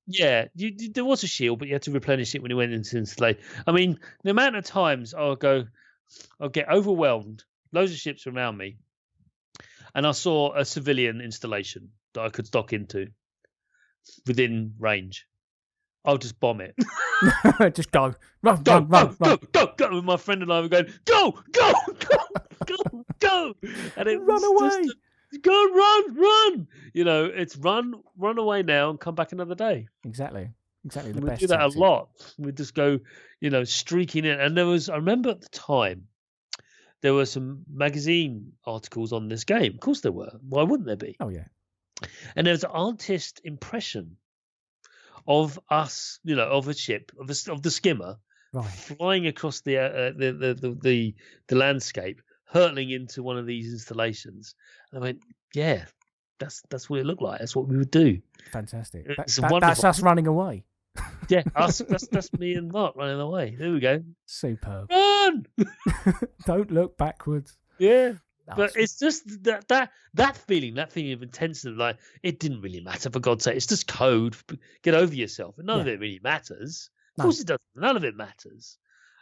yeah, there was a shield, but you had to replenish it when you went into installation. I mean, the amount of times I'll get overwhelmed, loads of ships around me, and I saw a civilian installation that I could dock into within range. I'll just bomb it. Just go. Run. Go. And my friend and I were going, go. And it run away. Run. It's run away now and come back another day. Exactly. The we best do that tactic. a lot. We just go, streaking in. And I remember at the time, there were some magazine articles on this game. Of course there were. Why wouldn't there be? Oh, yeah. And there was an artist impression of us, of a ship, of the skimmer, flying across the landscape, hurtling into one of these installations. And I went, yeah, that's what it looked like. That's what we would do. Fantastic. That's us running away. Yeah, that's me and Mark running away. There we go. Superb. Run! Don't look backwards. Yeah. But it's just that feeling of intensity. Like, it didn't really matter, for God's sake. It's just code. Get over yourself. And none of it really matters. Of course it doesn't. None of it matters.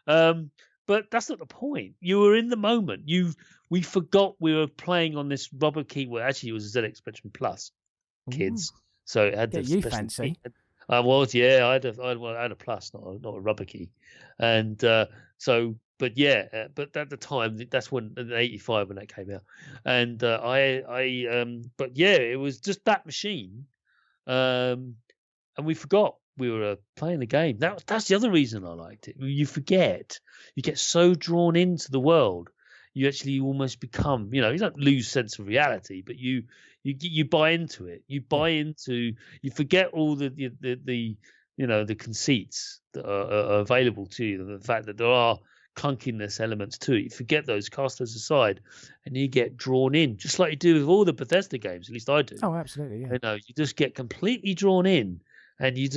But that's not the point. You were in the moment. We forgot we were playing on this rubber key. Well, actually, it was a ZX Spectrum Plus, kids. So it had the you special fancy. key. I was, yeah. I had a Plus, not a rubber key. And but at the time, that's when in '85 when that came out. And but yeah, it was just that machine. And we forgot we were playing the game. That's the other reason I liked it. You forget. You get so drawn into the world. You actually almost become, you don't lose sense of reality, but you buy into it. You buy into. You forget all the conceits that are available to you, and the fact that there are clunkiness elements to it. You forget those, cast those aside, and you get drawn in, just like you do with all the Bethesda games. At least I do. Oh, absolutely, yeah. You just get completely drawn in, and you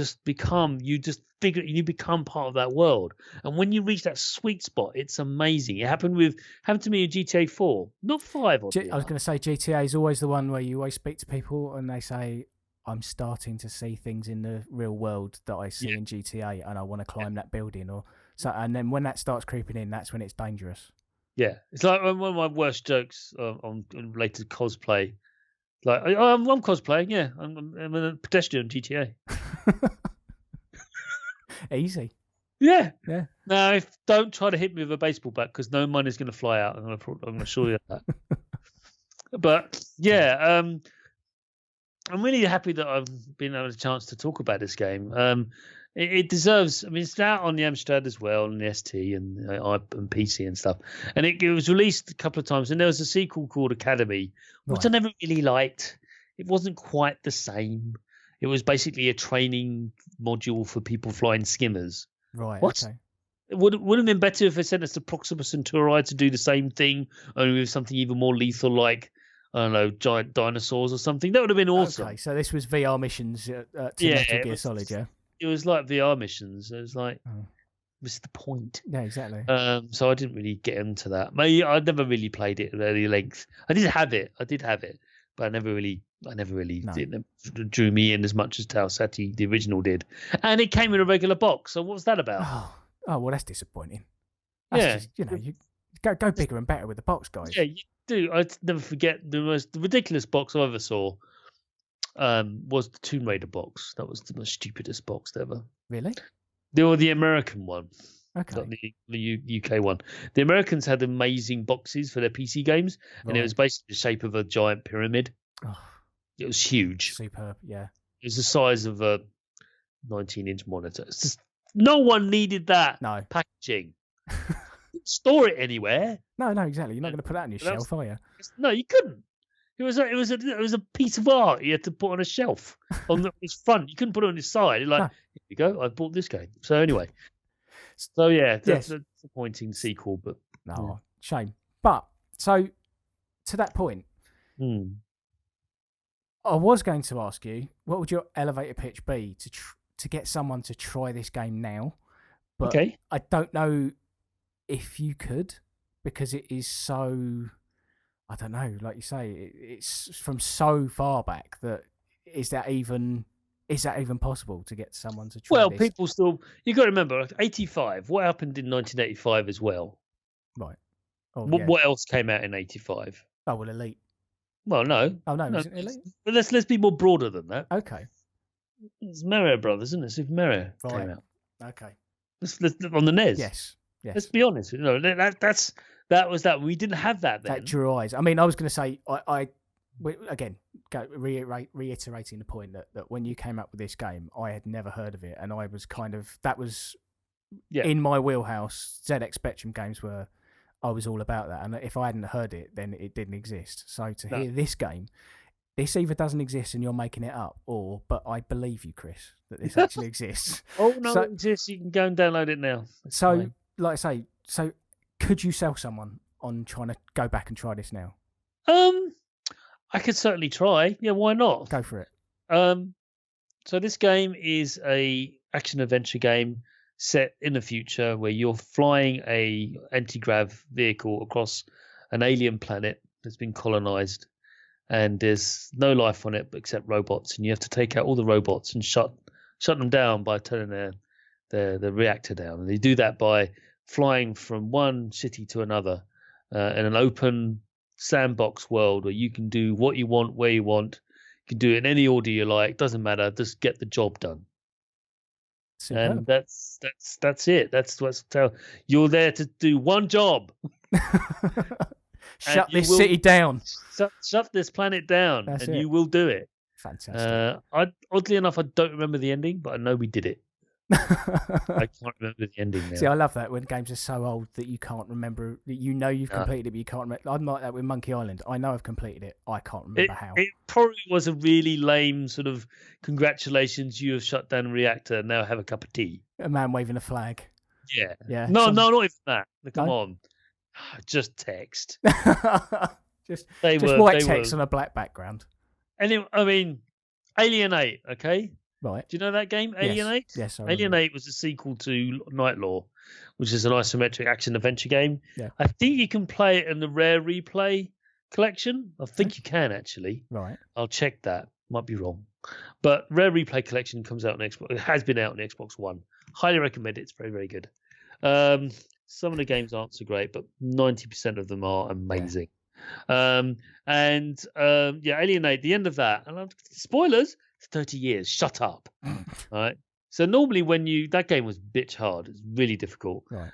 become part of that world. And when you reach that sweet spot, it's amazing. It happened to me in GTA 4, not 5. I was going to say GTA is always the one where you always speak to people and they say, I'm starting to see things in the real world that I see in GTA, and I want to climb that building, or so. And then when that starts creeping in, that's when it's dangerous. Yeah, it's like one of my worst jokes on related to cosplay. Like, I'm cosplaying, yeah. I'm a pedestrian GTA. Easy. Yeah. Yeah. Now, don't try to hit me with a baseball bat, because no money's going to fly out. I'm going to assure you that. But yeah, I'm really happy that I've been able a chance to talk about this game. It deserves. I mean, it's out on the Amstrad as well, and the ST and PC and stuff. And it was released a couple of times. And there was a sequel called Academy, which I never really liked. It wasn't quite the same. It was basically a training module for people flying skimmers. Right. What? Okay. It would have been better if they sent us to Proximus and Tourai to do the same thing, only with something even more lethal, like, I don't know, giant dinosaurs or something. That would have been awesome. Okay, so this was VR missions to Metal Gear Solid, yeah? It was like VR missions. It was like, what's the point? Yeah, exactly. So I didn't really get into that. Maybe I never really played it at any length. I did have it, but I never really it drew me in as much as Tau Sati, the original, did. And it came in a regular box. So what was that about? Oh, well, that's disappointing. That's just, you go bigger and better with the box, guys. Yeah, you do. I never forget the most ridiculous box I ever saw. Was the Tomb Raider box. That was the most stupidest box ever. Really? The American one. Okay. Not the UK one. The Americans had amazing boxes for their PC games, and it was basically the shape of a giant pyramid. Oh, it was huge. Superb, yeah. It was the size of a 19-inch monitor. It's just, no one needed that packaging. Store it anywhere. No, exactly. You're not going to put that on your shelf, are you? No, you couldn't. It was a piece of art you had to put on a shelf on his front. You couldn't put it on his side. You're like, here you go. I bought this game. So anyway, that's a disappointing sequel, but shame. But so to that point, I was going to ask you, what would your elevator pitch be to get someone to try this game now? But I don't know if you could, because it is so. I don't know, like you say, it's from so far back that is that even possible to get someone to try? Well, this? People still. You got to remember, 85. What happened in 1985 as well? Right. What else came out in 85? Oh, well, Elite. Well, no. Oh no, was it Elite? But let's be more broader than that. Okay. It's Mario Brothers, isn't it? Super Mario came out. Okay. Let's on the NES. Yes. Let's be honest. That was that. We didn't have that then. That drew eyes. I mean, I was going to say, reiterating the point that when you came up with this game, I had never heard of it, and I was that was in my wheelhouse. ZX Spectrum games were, I was all about that, and if I hadn't heard it, then it didn't exist. So to hear this game, this either doesn't exist and you're making it up, but I believe you, Chris, that this actually exists. Oh no, it exists. You can go and download it now. It's fine. Like I say, could you sell someone on trying to go back and try this now? I could certainly try. Yeah, why not? Go for it. So this game is a action adventure game set in the future where you're flying a anti-grav vehicle across an alien planet that's been colonized, and there's no life on it except robots, and you have to take out all the robots and shut them down by turning the reactor down. And they do that by flying from one city to another in an open sandbox world where you can do what you want, where you want. You can do it in any order you like. Doesn't matter. Just get the job done. Superb. And that's it. That's what's you're there to do one job. Shut this city down. Shut this planet down, That's and it. you will do it. Fantastic. Oddly enough, I don't remember the ending, but I know we did it. I can't remember the ending now. See, I love that when games are so old that you can't remember, that you know you've completed it, but you can't remember. I'm like that with Monkey Island. I know I've completed it. I can't remember how. It probably was a really lame sort of congratulations, you have shut down a reactor, now have a cup of tea. A man waving a flag. Yeah. Yeah. No, not even that. Come No? on. Just text. just They just were, white they text were. on a black background. Anyway, I mean, Alienate, okay? Right. Do you know that game, Alienate? Yes, I remember. Alienate was a sequel to Night Law, which is an isometric action-adventure game. Yeah. I think you can play it in the Rare Replay collection. I think you can, actually. Right. I'll check that. Might be wrong. But Rare Replay collection comes out on Xbox. It has been out on Xbox One. Highly recommend it. It's very, very good. Some of the games aren't so great, but 90% of them are amazing. Yeah. Alienate, the end of that. And spoilers, 30 years. Shut up. All right. So normally that game was bitch hard. It's really difficult. Right.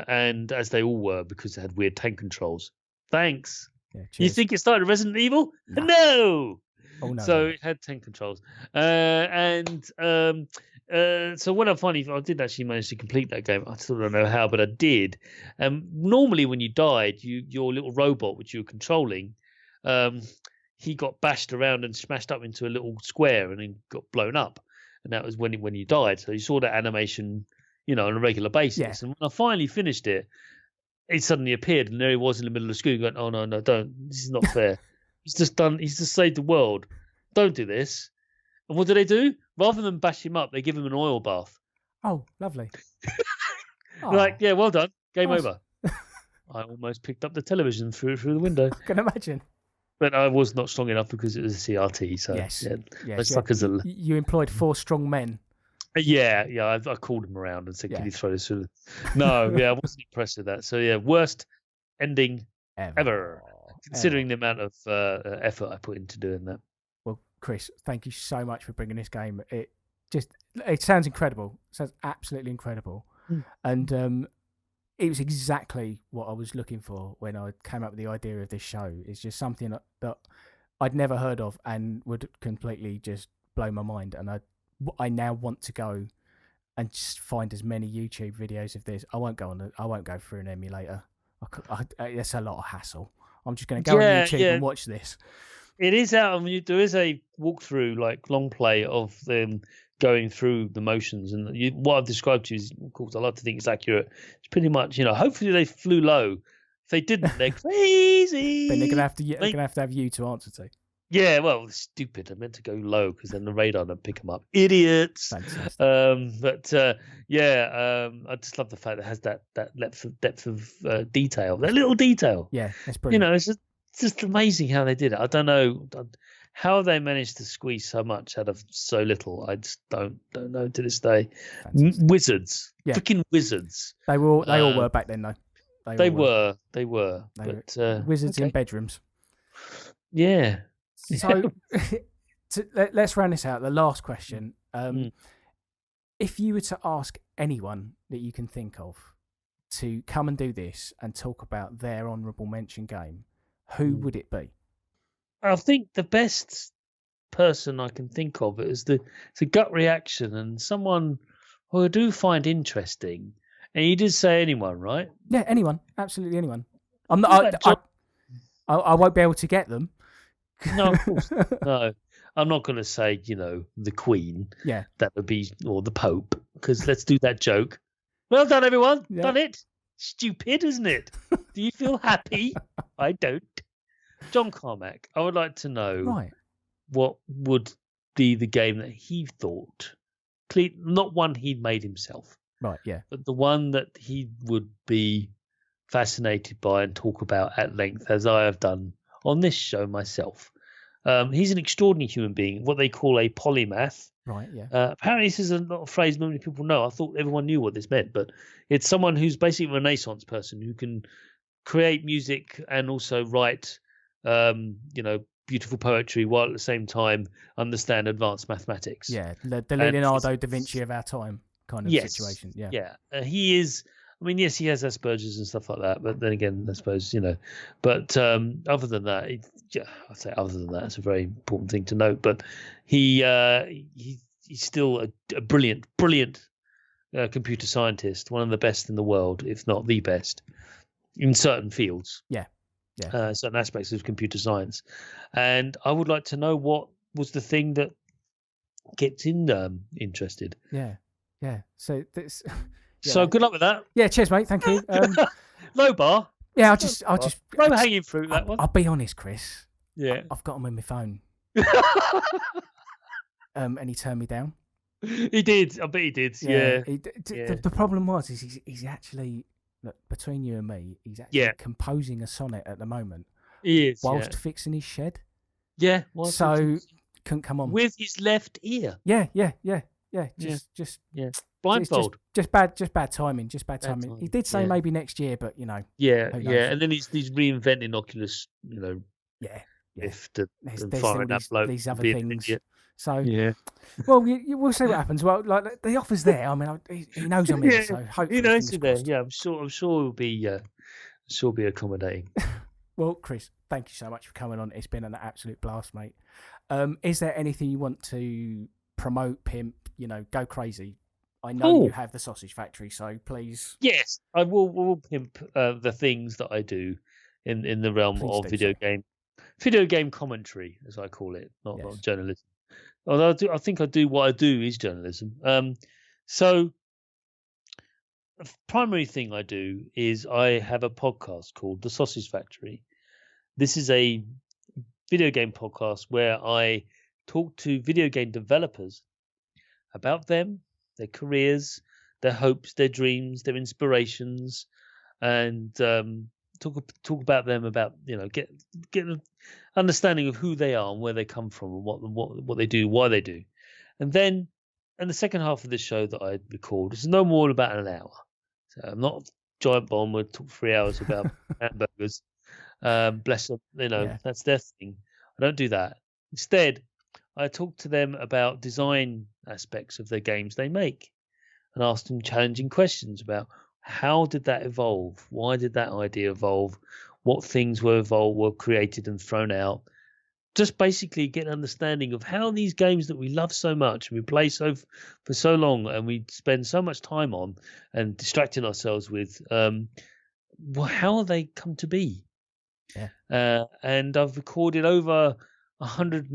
And as they all were, because it had weird tank controls. Thanks. Yeah, You cheers. think it started Resident Evil? No. No. Oh, no. So it had tank controls. So when I did actually manage to complete that game. I still don't know how, but I did. Normally when you died, your little robot which you were controlling, he got bashed around and smashed up into a little square and then got blown up. And that was when you died. So you saw that animation, on a regular basis. Yeah. And when I finally finished it, it suddenly appeared, and there he was in the middle of the screen going, "Oh no, don't! This is not fair. He's just saved the world. Don't do this." And what do they do? Rather than bash him up, they give him an oil bath. Oh, lovely. Like, yeah, well done. Game Nice. over. I almost picked up the television through the window, I can imagine. but I was not strong enough because it was a CRT. So Yes. yeah, Yes, those suckers are. You employed 4 strong men. Yeah. I called him around and said, Yeah. "Can you throw this through?" No, I wasn't impressed with that. So yeah, worst ending ever. Considering the amount of effort I put into doing that. Well, Chris, thank you so much for bringing this game. It sounds incredible. It sounds absolutely incredible. And it was exactly what I was looking for when I came up with the idea of this show. It's just something that I'd never heard of and would completely just blow my mind. And I now want to go and just find as many YouTube videos of this. I won't go through an emulator. It's a lot of hassle. I'm just going to go on YouTube and watch this. It is out. There is a walkthrough, like long play of them going through the motions, and what I've described to you is, of course, I like to think it's accurate. It's pretty much, hopefully they flew low. If they didn't, they're crazy. Then they're going to have you to answer to. Yeah, well, stupid. I meant to go low because then the radar don't pick them up. Idiots. Fantastic. I just love the fact that it has that depth of detail, that little detail. Yeah, that's brilliant. It's just amazing how they did it. I don't know how they managed to squeeze so much out of so little. I just don't know to this day. Wizards, freaking wizards. They all were back then, though. They were. But wizards in bedrooms. Yeah. So let's round this out. The last question. If you were to ask anyone that you can think of to come and do this and talk about their honourable mention game, who would it be? I think the best person I can think of is the gut reaction and someone who I do find interesting. And you did say anyone, right? Yeah, anyone. Absolutely anyone. I'm not. I won't be able to get them. No, of course. No. I'm not going to say, the Queen. Yeah. That would be, or the Pope, because let's do that joke. Well done, everyone. Yeah. Done it. Stupid, isn't it? Do you feel happy? I don't. John Carmack, I would like to know what would be the game that he thought, not one he'd made himself. Right, yeah. But the one that he would be fascinated by and talk about at length, as I have done on this show myself. He's an extraordinary human being, what they call a polymath. Right, yeah. Apparently, this is not a phrase many people know. I thought everyone knew what this meant, but it's someone who's basically a Renaissance person who can create music and also write, beautiful poetry while at the same time understand advanced mathematics. Yeah, the Leonardo da Vinci of our time kind of situation. Yeah. Yeah. He is. I mean, yes, he has Asperger's and stuff like that, but then again, I suppose, But other than that, I'd say other than that, it's a very important thing to note. But he's still a brilliant computer scientist, one of the best in the world, if not the best, in certain fields. Yeah. Certain aspects of computer science. And I would like to know what was the thing that gets him interested. Yeah. So this. Yeah. So good luck with that. Yeah, cheers, mate. Thank you. Low bar. Yeah, I'll just low hanging fruit. That one. I'll be honest, Chris. Yeah, I've got him on my phone. And he turned me down. He did. I bet he did. Yeah. The problem was he's actually, look, between you and me, he's actually composing a sonnet at the moment. He is whilst fixing his shed. Yeah. So couldn't come on with his left ear. Yeah. Just blindfold. Just bad timing. He did say maybe next year, but Yeah. And then he's reinventing Oculus. If there's these other things. So yeah. Well, we'll see what happens. Well, like the offer's there. I mean, he knows I'm here, so hopefully he knows you're there. Yeah, I'm sure it'll be accommodating. Well, Chris, thank you so much for coming on. It's been an absolute blast, mate. Is there anything you want to promote, pimp? Go crazy. I know you have the Sausage Factory, so please. Yes, I will pimp the things that I do in the realm of video game commentary, as I call it, not journalism. Although I think I do what I do is journalism. So the primary thing I do is I have a podcast called The Sausage Factory. This is a video game podcast where I talk to video game developers about them, their careers, their hopes, their dreams, their inspirations, and talk about them, get an understanding of who they are and where they come from and what they do, why they do. And then in the second half of the show that I record, it's no more about an hour. So I'm not Giant Bomb would talk 3 hours about hamburgers. Bless them, that's their thing. I don't do that. Instead, I talk to them about design aspects of the games they make and ask them challenging questions about how did that evolve? Why did that idea evolve? What things were created and thrown out? Just basically get an understanding of how these games that we love so much and we play for so long and we spend so much time on and distracting ourselves with, how they come to be. Yeah. And I've recorded over 100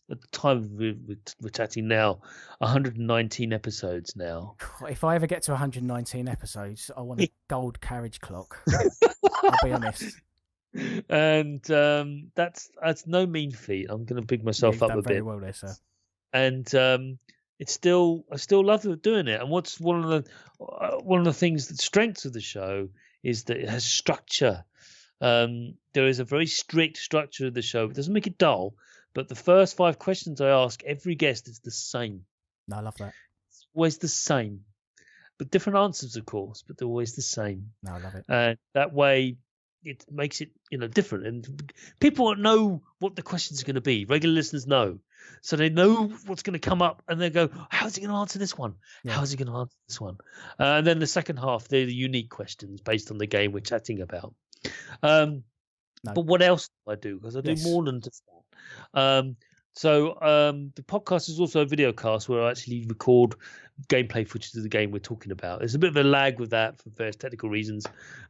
at the time we're chatting now, 119 episodes now. If I ever get to 119 episodes, I want a gold carriage clock. I'll be honest. And that's no mean feat. I'm going to big myself up a bit. Very well there, sir. And I still love doing it. And what's one of the things that strengths of the show is that it has structure. There is a very strict structure of the show. It doesn't make it dull, but the first 5 questions I ask every guest is the same. No, I love that. It's always the same, but different answers, of course, but they're always the same. No, I love it. And that way, it makes it different, and people know what the questions are going to be. Regular listeners know, so they know what's going to come up, and they go, "How's he going to answer this one? Yeah. How's he going to answer this one?" And then the second half, they're the unique questions based on the game we're chatting about. No. But what else do I do? Because I do more than just that. So the podcast is also a video cast where I actually record gameplay footage of the game we're talking about. There's a bit of a lag with that for various technical reasons,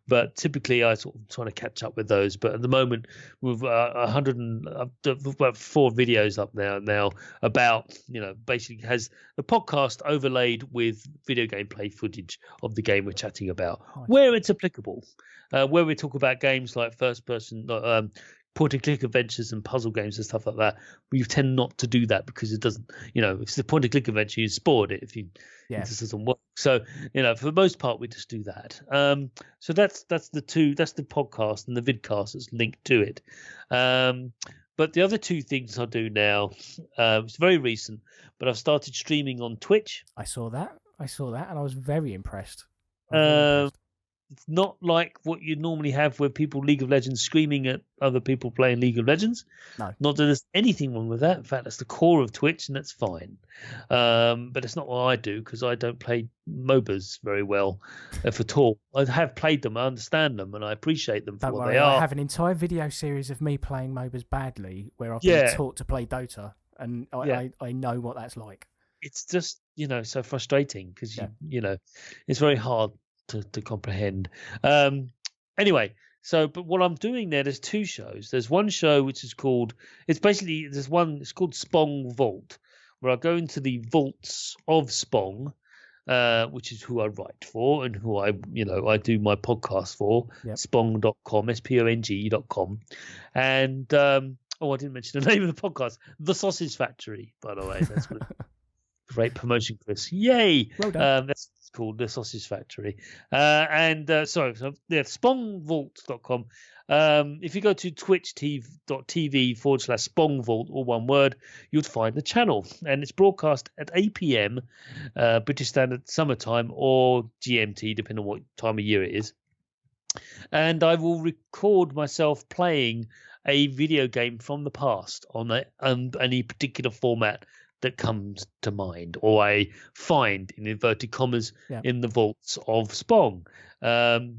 but typically I sort of trying to catch up with those. But at the moment, we've about 4 videos up now about, basically has the podcast overlaid with video gameplay footage of the game we're chatting about, where it's applicable, where we talk about games like first person point-and-click adventures and puzzle games and stuff like that, we tend not to do that because it doesn't, if it's a point-and-click adventure, you spoiled it if it just doesn't work. So, for the most part, we just do that. So that's the podcast and the vidcast that's linked to it. But the other two things I do now, it's very recent, but I've started streaming on Twitch. I saw that, and I was very impressed. It's not like what you normally have where people League of Legends screaming at other people playing League of Legends. No. Not that there's anything wrong with that. In fact, that's the core of Twitch, and that's fine. But it's not what I do because I don't play MOBAs very well, if at all. I have played them, I understand them, and I appreciate them for what they are. I have an entire video series of me playing MOBAs badly where I've been taught to play Dota, and I know what that's like. It's just, so frustrating because, it's very hard to comprehend. Anyway, but what I'm doing there's two shows. There's one show which is called, it's called Spong Vault, where I go into the vaults of Spong, which is who I write for and who I do my podcast for, spong.com, spong.com. And I didn't mention the name of the podcast, The Sausage Factory, by the way. That's what great promotion, Chris. Yay! Well done. That's called The Sausage Factory. Spongvault.com. If you go to twitch.tv/Spongvault, all one word, you'd find the channel. And it's broadcast at 8 p.m. British Standard Summertime or GMT, depending on what time of year it is. And I will record myself playing a video game from the past on any particular format that comes to mind, or I find in inverted commas in the vaults of Spong.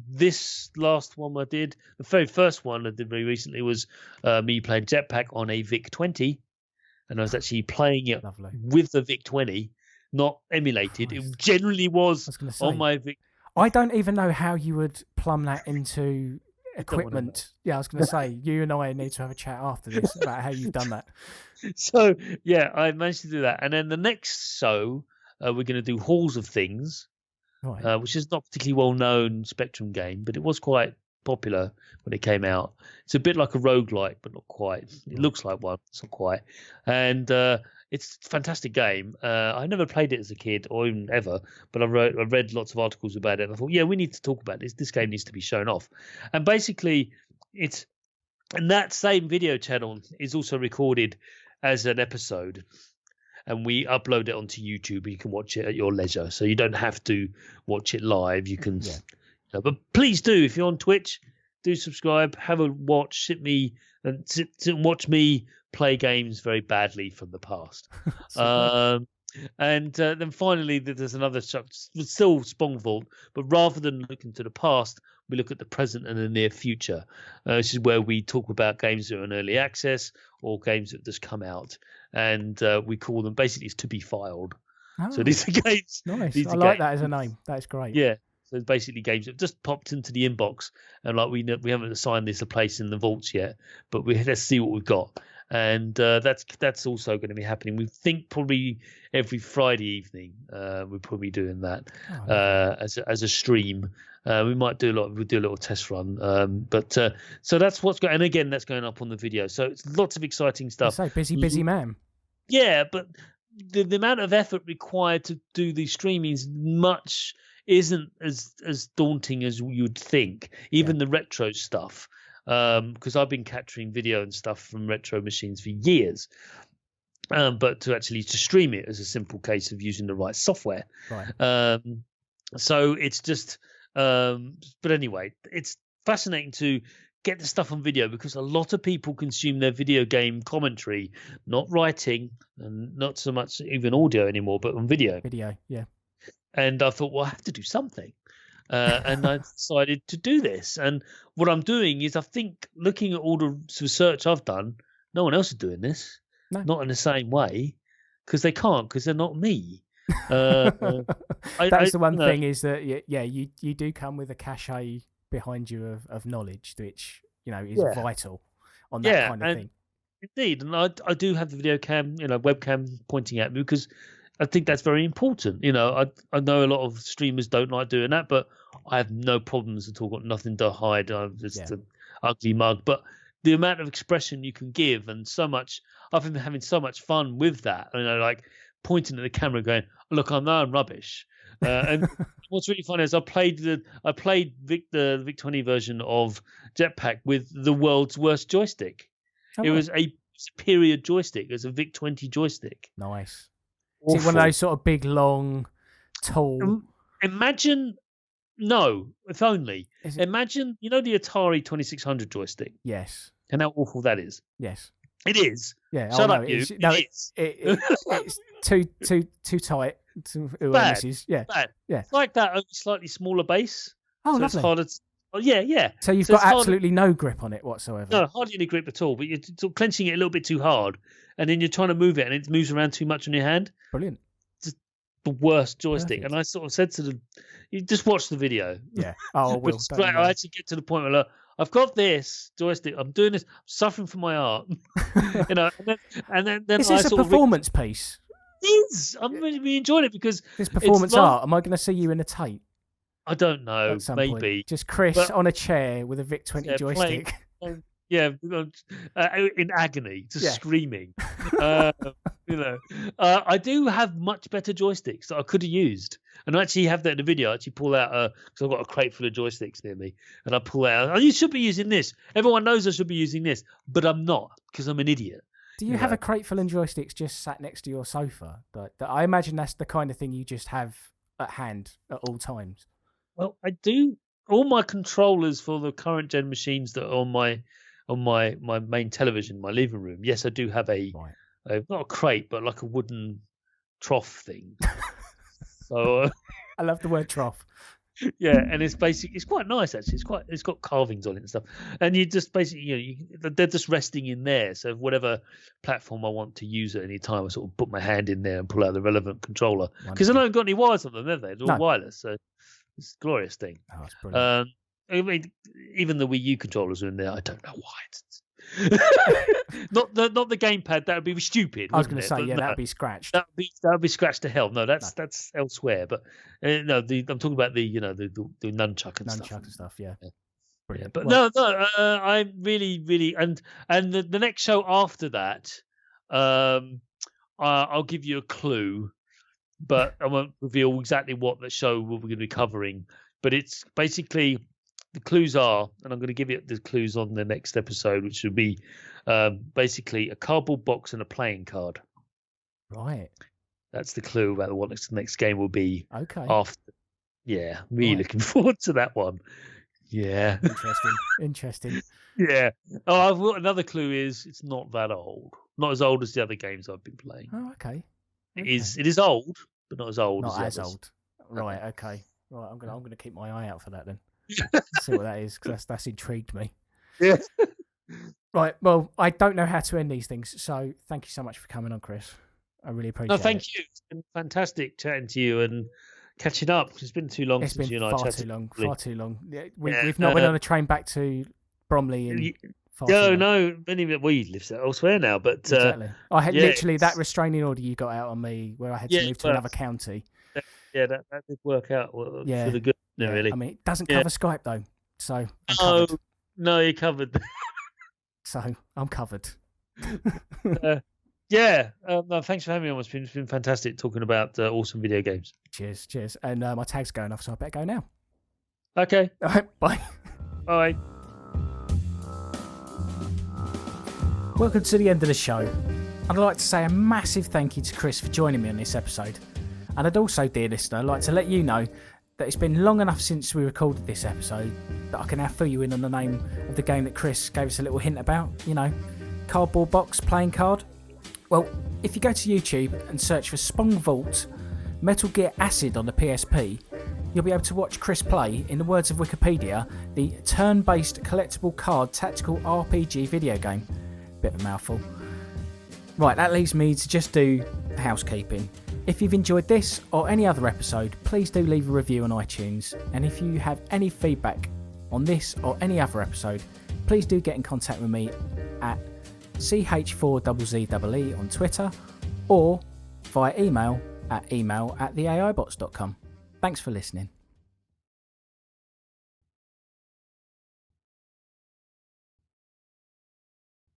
This last one I did, the very first one I did very recently, was me playing Jetpack on a VIC-20, and I was actually playing it with the VIC-20, not emulated. Christ. It generally was on my VIC. I don't even know how you would plumb that into equipment. I was going to say, you and I need to have a chat after this about how you've done that. So I managed to do that, and then the next show we're going to do Halls of Things, which is not particularly well known Spectrum game, but it was quite popular when it came out. It's a bit like a roguelike, but not quite. It looks like one, it's not quite. And it's a fantastic game. I never played it as a kid or even ever, but I read lots of articles about it, and I thought, we need to talk about this. This game needs to be shown off. And basically, and that same video channel is also recorded as an episode, and we upload it onto YouTube. You can watch it at your leisure, so you don't have to watch it live. You can, but please do, if you're on Twitch, do subscribe, have a watch, sit and watch me play games very badly from the past. And then finally, there's another still Spong Vault, but rather than looking to the past, we look at the present and the near future. This is where we talk about games that are in early access or games that just come out, and we call them basically it's to be filed. Oh, so these are games. Nice. I like that as a name. That's great. Yeah. So it's basically games that just popped into the inbox, and we haven't assigned this a place in the vaults yet, but let's see what we've got. And that's also going to be happening. We think probably every Friday evening we're probably doing that as a stream. We might do a little test run, but so that's what's going. And again, that's going up on the video. So it's lots of exciting stuff. I say busy man. Yeah, but the amount of effort required to do these streamings isn't as daunting as you'd think. Even the retro stuff. Because I've been capturing video and stuff from retro machines for years, but to stream it is a simple case of using the right software. Right. So it's just, but anyway, it's fascinating to get the stuff on video because a lot of people consume their video game commentary, not writing and not so much even audio anymore, but on video. Video, yeah. And I thought, I have to do something. And I decided to do this. And what I'm doing is, I think, looking at all the research I've done, no one else is doing this. No. Not in the same way, because they can't, because they're not me. That's the one thing is that, you do come with a cachet behind you of knowledge, which, is vital on that kind of thing. Indeed. And I do have the video cam, webcam pointing at me because I think that's very important. I know a lot of streamers don't like doing that, but I have no problems at all. Got nothing to hide. I'm just an ugly mug. But the amount of expression you can give, and so much. I've been having so much fun with that. Like pointing at the camera, going, "Look, I know I'm rubbish." And what's really funny is I played the VIC-20 version of Jetpack with the world's worst joystick. It was a superior joystick. It was a VIC-20 joystick. Nice. Awful. Is it one of those sort of big, long, tall? Imagine. No, if only. Imagine, the Atari 2600 joystick. Yes. And how awful that is. Yes. It is. Yeah. Shut up, you. It's too tight. Bad. Yeah. Bad. Yeah. It's like that, only slightly smaller base. Oh, so lovely. It's harder to... Oh, yeah. So you've got absolutely no grip on it whatsoever. No, hardly any grip at all. But you're sort of clenching it a little bit too hard, and then you're trying to move it, and it moves around too much on your hand. Brilliant. The worst joystick. Perfect. And I sort of said to them, "You just watch the video." Yeah. Oh, I will. I actually get to the point where, look, I've got this joystick. I'm doing this. I'm suffering for my art. And then Is this a performance piece? It is. I'm really enjoying it because this performance art. Am I going to see you in a tape? I don't know. Maybe point. Just Chris on a chair with a VIC-20 joystick. In agony, just screaming. I do have much better joysticks that I could have used, and I actually have that in the video. I actually pull out because I've got a crate full of joysticks near me, and I pull out. Oh, you should be using this. Everyone knows I should be using this, but I'm not because I'm an idiot. Do you have a crate full of joysticks just sat next to your sofa? I imagine that's the kind of thing you just have at hand at all times. Well, I do. All my controllers for the current gen machines that are on my main television, my living room. Yes, I do have not a crate, but like a wooden trough thing. So I love the word trough. Yeah, and it's quite nice actually. It's got carvings on it and stuff. And you just basically, they're just resting in there. So whatever platform I want to use at any time, I sort of put my hand in there and pull out the relevant controller. Because I don't got any wires on them, have they? They're all wireless. So it's a glorious thing. Oh, that's brilliant. I mean, even the Wii U controllers are in there. I don't know why. Not the gamepad. That would be stupid. I was going to say, that would be scratched. That would be scratched to hell. No, that's elsewhere. But I'm talking about the nunchuck and stuff. Nunchuck and stuff. Yeah. Brilliant. But I'm really and the next show after that, I'll give you a clue, but I won't reveal exactly what the show we're going to be covering. But it's basically. The clues are, and I'm going to give you the clues on the next episode, which will be basically a cardboard box and a playing card. Right. That's the clue about what the next game will be. Okay. After. Yeah, really looking forward to that one. Yeah. Interesting. Yeah. Oh, I've got another clue is it's not that old. Not as old as the other games I've been playing. Oh, okay. It is old, but not as old not as the others. Old. Right, okay. Right, I'm gonna keep my eye out for that then. See what that is, because that's intrigued me. Yeah. Right. Well, I don't know how to end these things, so thank you so much for coming on, Chris. I really appreciate it. No, thank you. It's been fantastic chatting to you and catching up. It's been too long since you and I chatted. Far too long. Yeah, we've not been on a train back to Bromley in far too long. No. We live elsewhere now, but exactly. I had literally that restraining order you got out on me, where I had to move to another county. Yeah, that did work out for the good. No, really. I mean, it doesn't cover Skype though, so I'm covered. No, you're covered. So I'm covered. No, thanks for having me on. It's been fantastic talking about awesome video games. Cheers. And my tag's going off, so I better go now. Okay. All right, bye. Bye. Welcome to the end of the show. I'd like to say a massive thank you to Chris for joining me on this episode. And I'd also, dear listener, like to let you know that it's been long enough since we recorded this episode that I can now fill you in on the name of the game that Chris gave us a little hint about, cardboard box playing card. Well, if you go to YouTube and search for Spong Vault Metal Gear Acid on the PSP, you'll be able to watch Chris play, in the words of Wikipedia, the turn-based collectible card tactical RPG video game. Bit of a mouthful. Right, that leaves me to just do housekeeping. If you've enjoyed this or any other episode, please do leave a review on iTunes. And if you have any feedback on this or any other episode, please do get in contact with me at ch4zzee on Twitter or via email at theaibots.com. Thanks for listening.